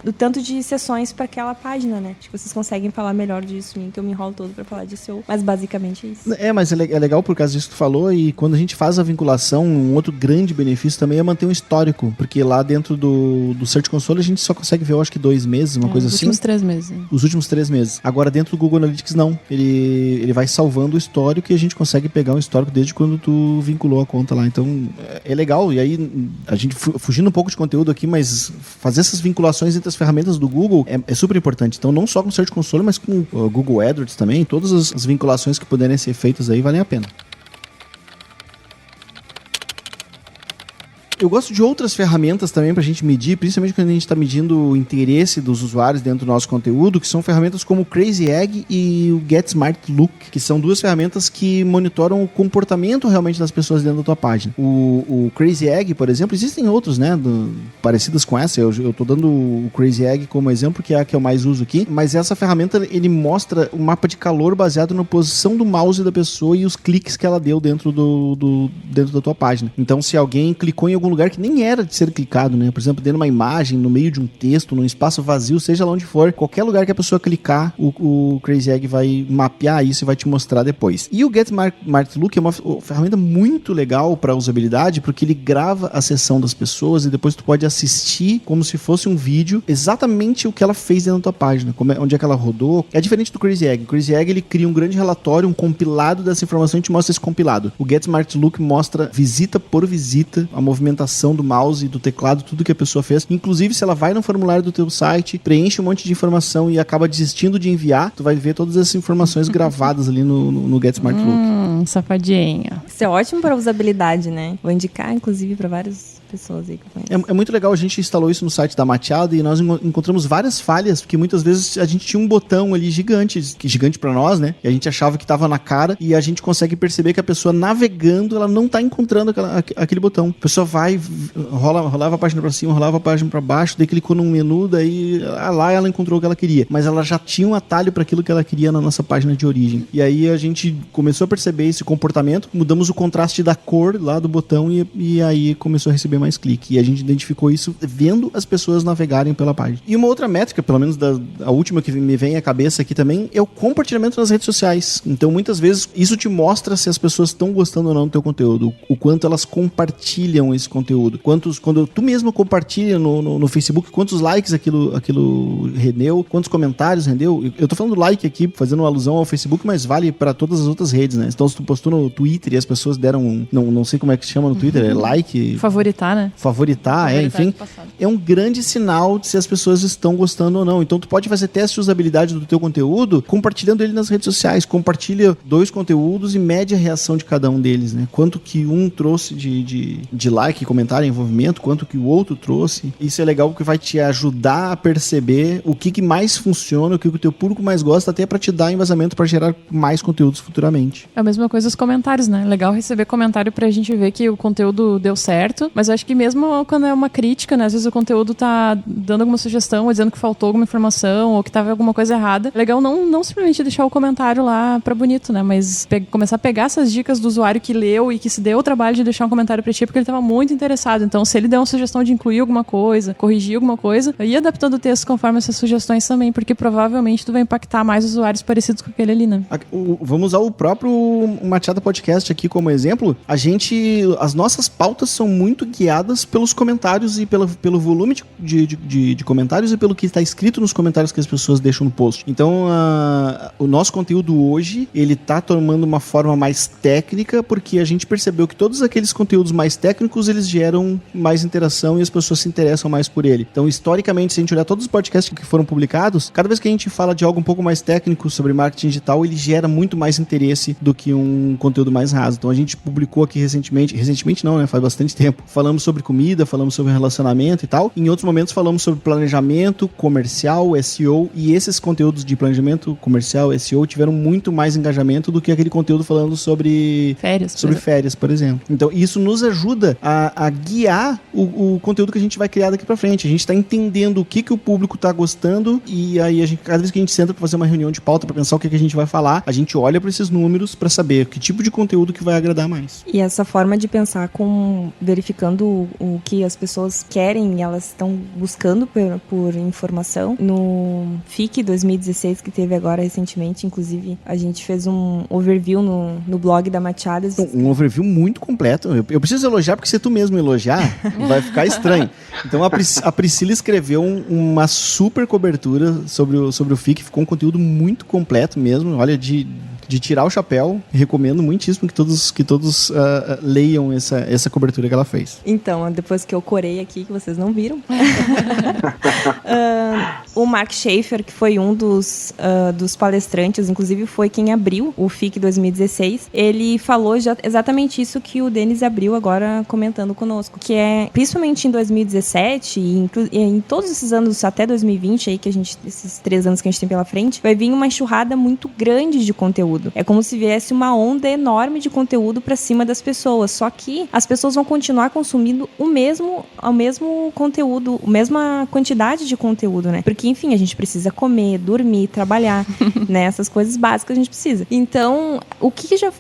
o tanto de sessões para aquela página, né? Acho que vocês conseguem falar melhor disso, que eu me enrolo todo para falar disso, mas basicamente é isso. Mas é legal por causa disso que tu falou, e quando a gente faz a vinculação, um outro grande benefício também é manter um histórico, porque lá dentro do Search Console a gente só consegue ver, eu acho que 2 meses, uma coisa assim. Os últimos 3 meses. Os últimos 3 meses. Agora dentro do Google Analytics não. Ele vai salvando o histórico e a gente consegue pegar um histórico desde quando tu vinculou a conta lá. Então é legal. E aí a gente fugindo um pouco de conteúdo aqui, mas fazer essas vinculações entre as ferramentas do Google é super importante. Então não só com o Search Console, mas com o Google AdWords também. Todas as vinculações que puderem ser feitas aí valem a pena. Eu gosto de outras ferramentas também pra gente medir, principalmente quando a gente tá medindo o interesse dos usuários dentro do nosso conteúdo, que são ferramentas como o Crazy Egg e o Get Smart Look, que são duas ferramentas que monitoram o comportamento realmente das pessoas dentro da tua página. O Crazy Egg, por exemplo, existem outros, né, parecidas com essa. Eu tô dando o Crazy Egg como exemplo, que é a que eu mais uso aqui, mas essa ferramenta, ele mostra o mapa de calor baseado na posição do mouse da pessoa e os cliques que ela deu dentro dentro da tua página. Então, se alguém clicou em algum lugar que nem era de ser clicado, né, por exemplo, dentro de uma imagem, no meio de um texto, num espaço vazio, seja lá onde for, qualquer lugar que a pessoa clicar, o Crazy Egg vai mapear isso e vai te mostrar depois. E o Get Smart Look é uma ferramenta muito legal para usabilidade, porque ele grava a sessão das pessoas e depois tu pode assistir como se fosse um vídeo, exatamente o que ela fez dentro da tua página, onde é que ela rodou. É diferente do Crazy Egg. O Crazy Egg, ele cria um grande relatório, um compilado dessa informação e te mostra esse compilado. O Get Smart Look mostra visita por visita, a movimentação do mouse e do teclado, tudo que a pessoa fez. Inclusive, se ela vai no formulário do teu site, preenche um monte de informação e acaba desistindo de enviar, tu vai ver todas essas informações gravadas ali no Get Smart Look. Safadinha. Isso é ótimo para usabilidade, né? Vou indicar, inclusive, para várias pessoas aí que eu conheço. É muito legal, a gente instalou isso no site da Mateada e nós encontramos várias falhas, porque muitas vezes a gente tinha um botão ali gigante pra nós, né? E a gente achava que tava na cara e a gente consegue perceber que a pessoa navegando, ela não tá encontrando aquele botão. A pessoa vai, rolava a página pra cima, rolava a página pra baixo, daí clicou num menu, daí lá ela encontrou o que ela queria. Mas ela já tinha um atalho para aquilo que ela queria na nossa página de origem. E aí a gente começou a perceber esse comportamento, mudamos o contraste da cor lá do botão e aí começou a receber mais clique. E a gente identificou isso vendo as pessoas navegarem pela página. E uma outra métrica, pelo menos a última que me vem à cabeça aqui também, é o compartilhamento nas redes sociais. Então, muitas vezes, isso te mostra se as pessoas estão gostando ou não do teu conteúdo, o quanto elas compartilham esse conteúdo. Quando tu mesmo compartilha no Facebook, quantos likes aquilo rendeu, quantos comentários rendeu. Eu tô falando like aqui, fazendo uma alusão ao Facebook, mas vale para todas as outras redes, né? Então, se tu postou no Twitter e as pessoas deram não sei como é que se chama no Twitter, é like... Favoritar, né? Favoritar, enfim. É um grande sinal de se as pessoas estão gostando ou não. Então, tu pode fazer teste de usabilidade do teu conteúdo compartilhando ele nas redes sociais. Compartilha 2 conteúdos e mede a reação de cada um deles, né? Quanto que um trouxe de like, comentário, envolvimento, quanto que o outro trouxe. Isso é legal porque vai te ajudar a perceber o que mais funciona, o que o teu público mais gosta, até pra te dar embasamento pra gerar mais conteúdos futuramente. É a mesma coisa os comentários, né? Legal receber comentário pra gente ver que o conteúdo deu certo, mas eu acho que mesmo quando é uma crítica, né? Às vezes o conteúdo tá dando alguma sugestão, ou dizendo que faltou alguma informação, ou que tava alguma coisa errada. É legal não simplesmente deixar o comentário lá pra bonito, né? Mas começar a pegar essas dicas do usuário que leu e que se deu o trabalho de deixar um comentário pra ti, porque ele tava muito interessado. Então, se ele der uma sugestão de incluir alguma coisa, corrigir alguma coisa, ir adaptando o texto conforme essas sugestões também, porque provavelmente tu vai impactar mais usuários parecidos com aquele ali, né? Vamos usar o próprio Mateada Podcast aqui como exemplo. As nossas pautas são muito guiadas pelos comentários e pelo volume de comentários e pelo que está escrito nos comentários que as pessoas deixam no post. Então, o nosso conteúdo hoje, ele tá tomando uma forma mais técnica, porque a gente percebeu que todos aqueles conteúdos mais técnicos, eles geram mais interação e as pessoas se interessam mais por ele. Então, historicamente, se a gente olhar todos os podcasts que foram publicados, cada vez que a gente fala de algo um pouco mais técnico sobre marketing digital, ele gera muito mais interesse do que um conteúdo mais raso. Então, a gente publicou aqui recentemente não, né? Faz bastante tempo. Falamos sobre comida, falamos sobre relacionamento e tal. Em outros momentos, falamos sobre planejamento comercial, SEO, e esses conteúdos de planejamento comercial, SEO, tiveram muito mais engajamento do que aquele conteúdo falando sobre férias, por exemplo. Então, isso nos ajuda a guiar o conteúdo que a gente vai criar daqui pra frente. A gente tá entendendo o que o público tá gostando, e aí cada vez que a gente senta pra fazer uma reunião de pauta, pra pensar o que a gente vai falar, a gente olha pra esses números pra saber que tipo de conteúdo que vai agradar mais. E essa forma de pensar verificando o que as pessoas querem e elas estão buscando por informação. No FIC 2016, que teve agora recentemente, inclusive, a gente fez um overview no blog da Mateadas. Um overview muito completo. Eu preciso elogiar, porque se tu mesmo elogiar, vai ficar estranho. Então, a Priscila escreveu uma super cobertura sobre o FIC, ficou um conteúdo muito completo mesmo. Olha, de tirar o chapéu, recomendo muitíssimo que todos leiam essa cobertura que ela fez. Então, depois que eu corei aqui, que vocês não viram. O Mark Schaefer, que foi um dos palestrantes, inclusive foi quem abriu o FIC 2016, ele falou exatamente isso que o Denis abriu agora comentando conosco, que é, principalmente em 2017 e em todos esses anos até 2020, aí, esses 3 anos que a gente tem pela frente, vai vir uma enxurrada muito grande de conteúdo. É como se viesse uma onda enorme de conteúdo pra cima das pessoas, só que as pessoas vão continuar consumindo o mesmo conteúdo, a mesma quantidade de conteúdo, né? Porque, enfim, a gente precisa comer, dormir, trabalhar, né? Essas coisas básicas a gente precisa. Então,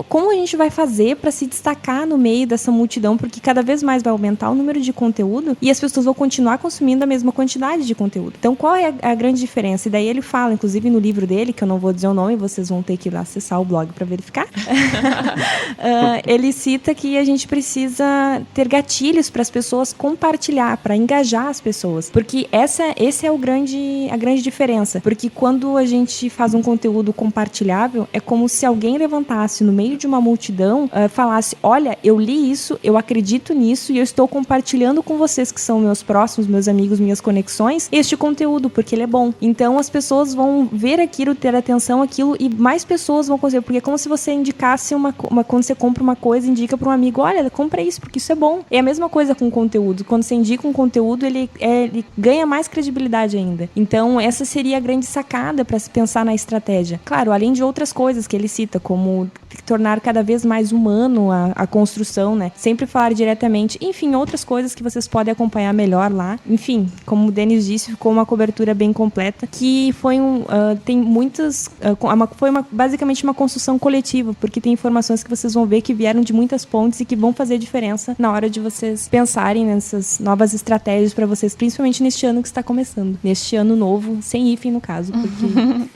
como a gente vai fazer pra se destacar no meio dessa multidão? Porque cada vez mais vai aumentar o número de conteúdo e as pessoas vão continuar consumindo a mesma quantidade de conteúdo. Então, qual é a grande diferença? E daí ele fala, inclusive no livro dele, que eu não vou dizer o nome, vocês vão ter que ir lá acessar o blog pra verificar. Ele cita que a gente precisa ter gatilhos para as pessoas compartilhar, para engajar as pessoas. Porque esse é a grande diferença. Porque quando a gente faz um conteúdo compartilhável, é como se alguém levantasse no meio de uma multidão, falasse, olha, eu li isso, eu acredito nisso e eu estou compartilhando com vocês que são meus próximos, meus amigos, minhas conexões, este conteúdo, porque ele é bom. Então as pessoas vão ver aquilo, ter atenção àquilo e mais pessoas vão conseguir, porque é como se você indicasse quando você compra uma coisa, indica para um amigo, olha, compra isso, porque isso é bom. É a mesma coisa com conteúdo. Quando você indica um conteúdo, ele ganha mais credibilidade ainda. Então, essa seria a grande sacada para se pensar na estratégia. Claro, além de outras coisas que ele cita, como tornar cada vez mais humano a construção, né? Sempre falar diretamente. Enfim, outras coisas que vocês podem acompanhar melhor lá. Enfim, como o Denis disse, ficou uma cobertura bem completa, que foi tem muitas... foi basicamente uma construção coletiva, porque tem informações que vocês vão ver que vieram de muitas fontes e que vão fazer diferença na hora de vocês pensarem nessas novas estratégias para vocês, principalmente neste ano que está começando. Neste ano novo, sem hífen no caso, porque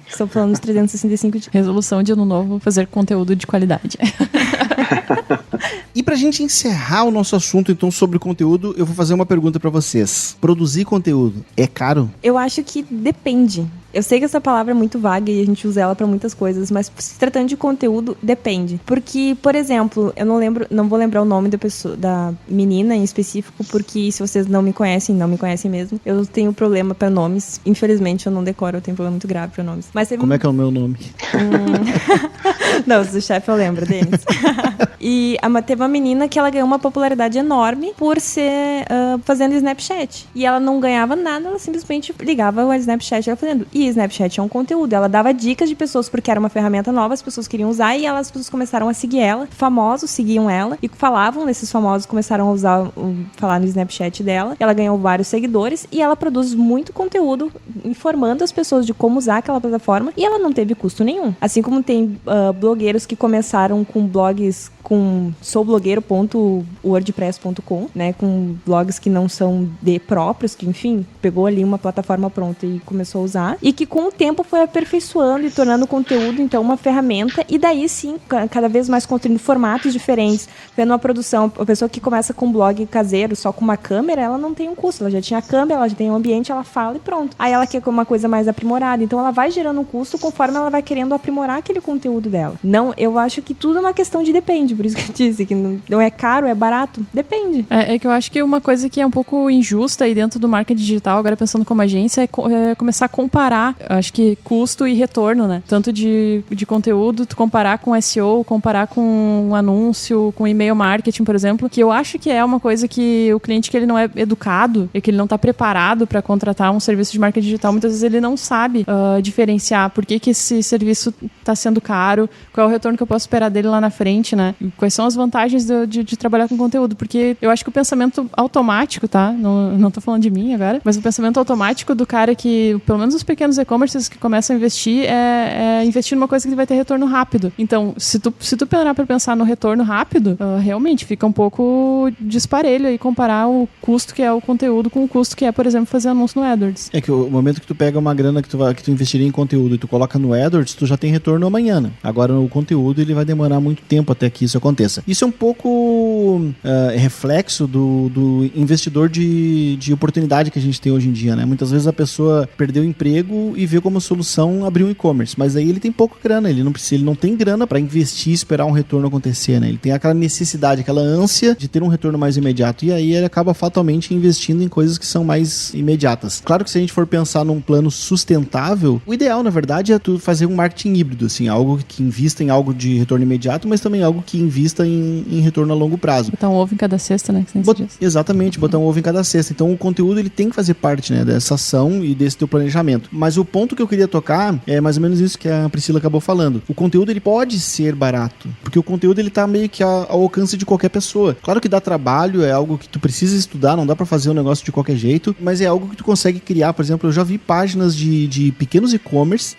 estou falando dos 365 dias. Resolução de ano novo, fazer conteúdo de qualidade. E pra gente encerrar o nosso assunto, então, sobre conteúdo, eu vou fazer uma pergunta pra vocês. Produzir conteúdo é caro? Eu acho que depende. Eu sei que essa palavra é muito vaga e a gente usa ela pra muitas coisas, mas se tratando de conteúdo, depende. Porque, por exemplo, eu não vou lembrar o nome da menina em específico, porque se vocês não me conhecem mesmo, eu tenho problema pra nomes. Infelizmente, eu não decoro, eu tenho problema muito grave pra nomes. Mas Como é que é o meu nome? Não, o chefe eu lembro, Denis. E teve uma menina que ela ganhou uma popularidade enorme por ser fazendo Snapchat. E ela não ganhava nada, ela simplesmente ligava o Snapchat ela fazendo. E Snapchat é um conteúdo. Ela dava dicas de pessoas porque era uma ferramenta nova, as pessoas queriam usar e as pessoas começaram a seguir ela. Famosos seguiam ela e falavam desses famosos, começaram a falar no Snapchat dela. Ela ganhou vários seguidores e ela produz muito conteúdo informando as pessoas de como usar aquela plataforma e ela não teve custo nenhum. Assim como tem blogueiros que começaram com blogs com soublogueiro.wordpress.com, né, com blogs que não são próprios, que enfim, pegou ali uma plataforma pronta e começou a usar, e que com o tempo foi aperfeiçoando e tornando o conteúdo, então, uma ferramenta, e daí sim, cada vez mais construindo formatos diferentes, vendo uma produção, a pessoa que começa com um blog caseiro, só com uma câmera, ela não tem um custo, ela já tinha a câmera, ela já tem um ambiente, ela fala e pronto. Aí ela quer uma coisa mais aprimorada, então ela vai gerando um custo conforme ela vai querendo aprimorar aquele conteúdo dela. Não, eu acho que tudo é uma questão de depende, por isso que eu disse que não é caro, é barato, depende. É que eu acho que uma coisa que é um pouco injusta aí dentro do marketing digital, agora pensando como agência, é começar a comparar, acho que custo e retorno, né? Tanto de conteúdo, tu comparar com SEO, comparar com um anúncio, com e-mail marketing, por exemplo, que eu acho que é uma coisa que o cliente que ele não é educado e que ele não está preparado para contratar um serviço de marketing digital, muitas vezes ele não sabe diferenciar por que esse serviço está sendo caro, qual é o retorno que eu posso esperar dele lá na frente, né? E quais são as vantagens de trabalhar com conteúdo, porque eu acho que o pensamento automático, tá? Não tô falando de mim agora, mas o pensamento automático do cara que, pelo menos os pequenos e-commerces que começam a investir, é investir numa coisa que vai ter retorno rápido. Então, se tu parar pra pensar no retorno rápido, realmente fica um pouco disparelho aí comparar o custo que é o conteúdo com o custo que é, por exemplo, fazer anúncio no AdWords. É que o momento que tu pega uma grana que tu investiria em conteúdo e tu coloca no AdWords, tu já tem retorno amanhã, né? Agora, o conteúdo, ele vai demorar muito tempo até que isso aconteça. Isso é um pouco reflexo do investidor de oportunidade que a gente tem hoje em dia, né? Muitas vezes a pessoa perdeu o emprego e vê como solução abrir um e-commerce, mas aí ele tem pouca grana, ele não tem grana para investir e esperar um retorno acontecer, né? Ele tem aquela necessidade, aquela ânsia de ter um retorno mais imediato, e aí ele acaba fatalmente investindo em coisas que são mais imediatas. Claro que se a gente for pensar num plano sustentável, o ideal, na verdade, é tu fazer um marketing híbrido, assim, algo que invista em algo de retorno imediato, mas também algo que invista em retorno a longo prazo. Botar um ovo em cada cesta, né? Exatamente, botar um ovo em cada cesta. Então o conteúdo ele tem que fazer parte, né, dessa ação e desse teu planejamento. Mas o ponto que eu queria tocar é mais ou menos isso que a Priscila acabou falando. O conteúdo ele pode ser barato, porque o conteúdo ele tá meio que ao alcance de qualquer pessoa. Claro que dá trabalho, é algo que tu precisa estudar, não dá pra fazer um negócio de qualquer jeito, mas é algo que tu consegue criar. Por exemplo, eu já vi páginas de pequenos e-commerce,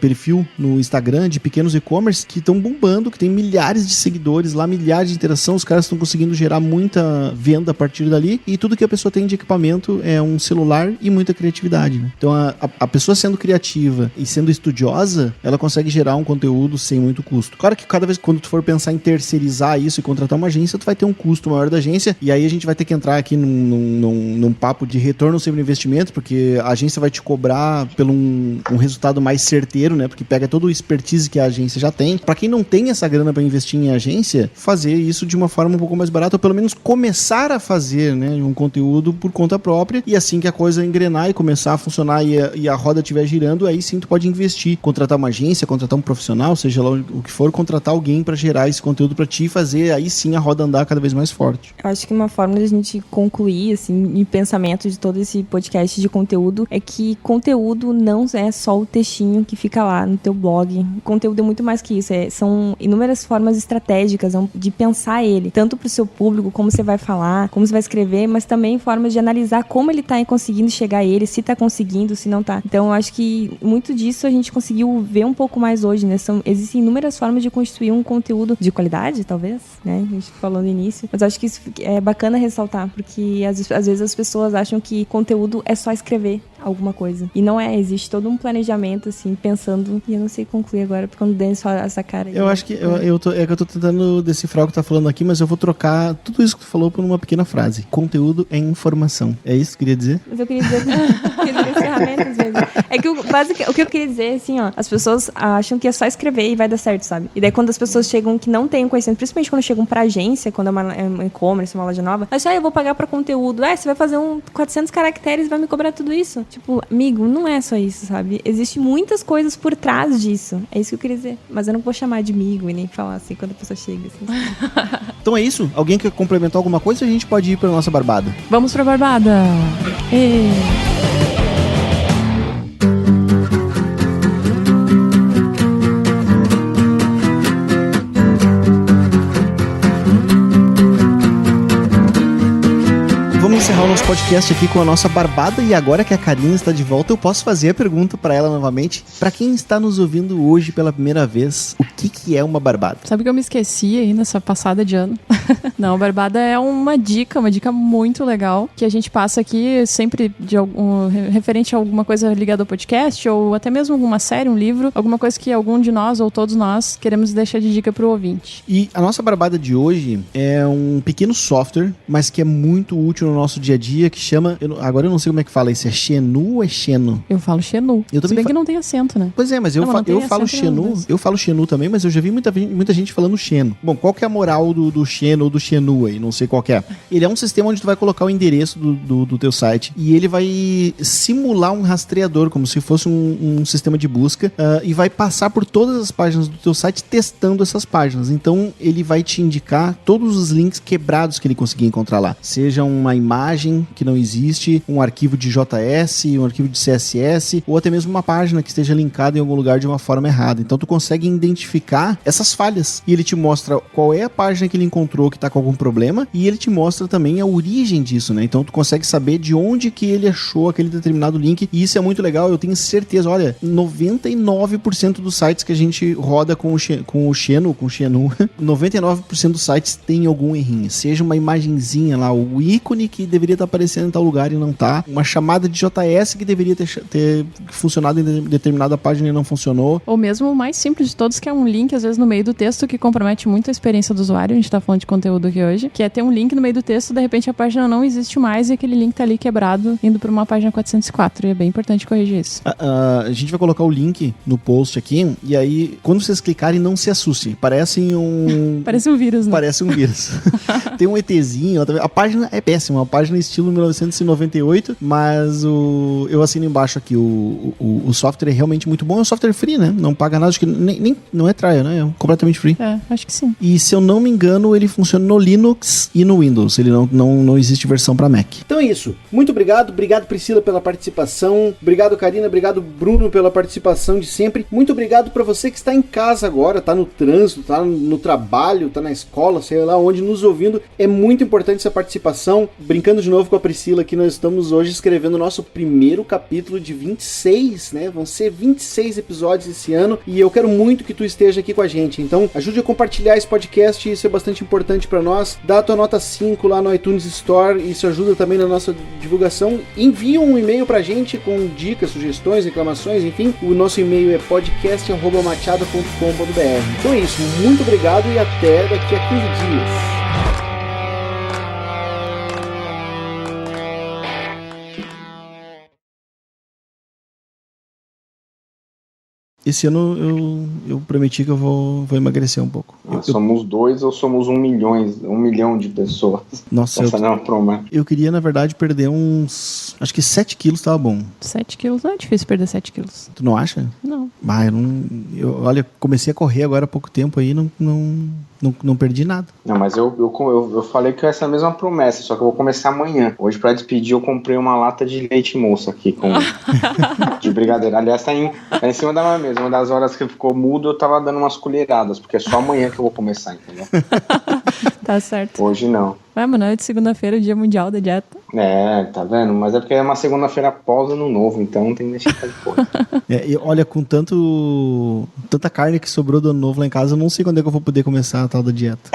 perfil no Instagram de pequenos e-commerce que estão bombando, que tem milhares de seguidores lá, milhares de interação, os caras estão conseguindo gerar muita venda a partir dali, e tudo que a pessoa tem de equipamento é um celular e muita criatividade, né? Então a pessoa sendo criativa e sendo estudiosa, ela consegue gerar um conteúdo sem muito custo. Claro que cada vez quando tu for pensar em terceirizar isso e contratar uma agência, tu vai ter um custo maior da agência, e aí a gente vai ter que entrar aqui num papo de retorno sobre investimento, porque a agência vai te cobrar pelo um resultado mais certeiro, né? Porque pega todo o expertise que a agência já tem. Pra quem não tem essa grana pra investir em agência, fazer isso de uma forma um pouco mais barata, ou pelo menos começar a fazer, né, um conteúdo por conta própria, e assim que a coisa engrenar e começar a funcionar e a roda estiver girando, aí sim tu pode investir, contratar uma agência, contratar um profissional, seja lá o que for, contratar alguém pra gerar esse conteúdo pra ti e fazer aí sim a roda andar cada vez mais forte. Eu acho que uma forma de a gente concluir, assim, em pensamento de todo esse podcast de conteúdo, é que conteúdo não é só o textinho que fica lá no teu blog. Conteúdo é muito mais que isso, são inúmeras formas estratégicas de pensar ele, tanto pro seu público, como você vai falar, como você vai escrever, mas também formas de analisar como ele tá conseguindo chegar a ele, se tá conseguindo, se não tá. Então eu acho que muito disso a gente conseguiu ver um pouco mais hoje, né? Existem inúmeras formas de construir um conteúdo de qualidade, talvez, né? A gente falou no início, mas eu acho que isso é bacana ressaltar, porque às vezes as pessoas acham que conteúdo é só escrever alguma coisa. E não é, existe todo um planejamento, assim, pensando, e eu não sei concluir agora, porque quando o Denis fala essa cara aí... Eu acho que eu tô tentando decifrar o que tá falando aqui, mas eu vou trocar tudo isso que tu falou por uma pequena frase. Conteúdo é informação. É isso que tu queria dizer? Mas eu queria dizer ferramentas mesmo. É que o que eu queria dizer, assim, ó, as pessoas acham que é só escrever e vai dar certo, sabe? E daí quando as pessoas chegam que não têm conhecimento, principalmente quando chegam pra agência, quando é um e-commerce, uma loja nova, acham, eu vou pagar pra conteúdo. Você vai fazer 400 caracteres e vai me cobrar tudo isso. Tipo, amigo, não é só isso, sabe? Existem muitas coisas por trás disso. É isso que eu queria dizer. Mas eu não vou chamar de amigo e nem falar assim quando a pessoa chega, assim. Então é isso? Alguém quer complementar alguma coisa ou a gente pode ir pra nossa barbada? Vamos pra barbada! Vamos encerrar o nosso podcast aqui com a nossa barbada, e agora que a Karina está de volta, eu posso fazer a pergunta para ela novamente. Para quem está nos ouvindo hoje pela primeira vez, o que é uma barbada? Sabe que eu me esqueci aí nessa passada de ano? Não, a barbada é uma dica muito legal, que a gente passa aqui sempre referente a alguma coisa ligada ao podcast, ou até mesmo alguma série, um livro, alguma coisa que algum de nós ou todos nós queremos deixar de dica pro ouvinte. E a nossa barbada de hoje é um pequeno software, mas que é muito útil no nosso dia a dia, que chama... agora eu não sei como é que fala isso, é Xenu ou é Xenu? Eu falo Xenu. Se bem que não tem acento, né? Pois é, mas eu falo Xenu, eu falo Xenu também, mas eu já vi muita gente falando Xenu. Bom, qual que é a moral do Xenu ou do Xenu aí? Não sei qual que é. Ele é um sistema onde tu vai colocar o endereço do teu site e ele vai simular um rastreador, como se fosse um sistema de busca, e vai passar por todas as páginas do teu site testando essas páginas. Então, ele vai te indicar todos os links quebrados que ele conseguir encontrar lá. Seja uma imagem que não existe, um arquivo de JS, um arquivo de CSS, ou até mesmo uma página que esteja linkada em algum lugar de uma forma errada. Então, tu consegue identificar essas falhas. E ele te mostra qual é a página que ele encontrou que está com algum problema, e ele te mostra também a origem disso, né? Então, tu consegue saber de onde que ele achou aquele determinado link, e isso é muito legal. Eu tenho certeza, olha, 99% dos sites que a gente roda com o Xenu, 99% dos sites tem algum errinho. Seja uma imagenzinha lá, o ícone que deveria estar aparecendo em tal lugar e não tá, uma chamada de JS que deveria ter funcionado em determinada página e não funcionou. Ou mesmo o mais simples de todos, que é um link, às vezes, no meio do texto que compromete muito a experiência do usuário. A gente tá falando de conteúdo aqui hoje. Que é ter um link no meio do texto, de repente a página não existe mais e aquele link tá ali quebrado, indo pra uma página 404. E é bem importante corrigir isso. A gente vai colocar o link no post aqui, e aí, quando vocês clicarem, não se assustem. Parece um vírus, né? Parece um vírus. Tem um ETzinho. A página é péssima. Uma página estilo 1998, mas eu assino embaixo aqui. O software é realmente muito bom. É um software free, né? Não paga nada. Acho que nem não é trial, né? É completamente free. É, acho que sim. E se eu não me engano, ele funciona no Linux e no Windows. Ele não existe versão para Mac. Então é isso. Muito obrigado. Obrigado, Priscila, pela participação. Obrigado, Karina. Obrigado, Bruno, pela participação de sempre. Muito obrigado para você que está em casa agora, tá no trânsito, tá no trabalho, tá na escola, sei lá onde, nos ouvindo. É muito importante essa participação. Brincando de novo com a Priscila, que nós estamos hoje escrevendo o nosso primeiro capítulo de 26, né? Vão ser 26 episódios esse ano e eu quero muito que tu esteja aqui com a gente. Então, ajude a compartilhar esse podcast, isso é bastante importante para nós. Dá a tua nota 5 lá no iTunes Store, isso ajuda também na nossa divulgação. Envia um e-mail pra gente com dicas, sugestões, reclamações, enfim. O nosso e-mail é podcast@machada.com.br. Então é isso, muito obrigado e até daqui a 15 dias. Esse ano eu prometi que eu vou emagrecer um pouco. Somos 2 ou somos 1 milhão de pessoas? Nossa, essa não é uma promessa. Eu queria, na verdade, perder uns... Acho que 7 quilos tava bom. 7 quilos? Não é difícil perder 7 quilos. Tu não acha? Não. Olha, comecei a correr agora há pouco tempo aí, não perdi nada. Não, mas eu falei que essa é a mesma promessa, só que eu vou começar amanhã. Hoje, pra despedir, eu comprei uma lata de leite moça aqui, de brigadeiro. Aliás, tá em cima da minha mesa. Uma das horas que ficou mudo, eu tava dando umas colheradas, porque é só amanhã que eu vou começar, entendeu? Tá certo. Hoje não. Ué, mano, é de segunda-feira, o dia mundial da dieta. É, tá vendo? Mas é porque é uma segunda-feira após ano novo, então tem que deixar de coisa. E olha, com tanta carne que sobrou do ano novo lá em casa, eu não sei quando é que eu vou poder começar a tal da dieta.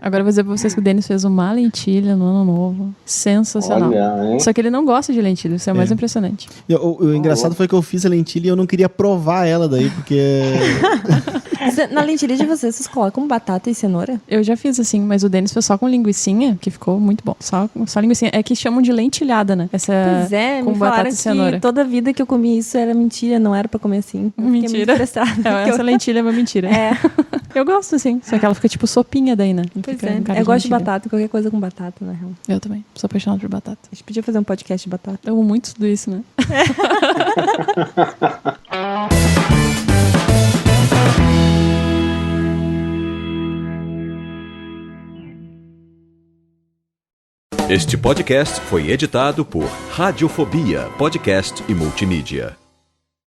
Agora eu vou dizer pra vocês que o Denis fez uma lentilha no ano novo. Sensacional. Olha, só que ele não gosta de lentilha, isso é mais impressionante. O engraçado foi que eu fiz a lentilha e eu não queria provar ela daí, porque... Na lentilha de vocês colocam batata e cenoura? Eu já fiz assim, mas o Denis fez só com linguicinha, que ficou muito bom. Só linguicinha. É que chamam de lentilhada, né? Essa pois é, com me batata falaram e cenoura. que toda a vida que eu comi isso era mentira, não era pra comer assim. Eu mentira? Essa lentilha é uma mentira. É. Eu gosto, assim. Só que ela fica tipo sopinha daí, né? Pois é. Eu gosto de batata, qualquer coisa com batata, na real. Eu também. Sou apaixonada por batata. A gente podia fazer um podcast de batata. Eu amo muito tudo isso, né? Este podcast foi editado por Radiofobia, podcast e multimídia.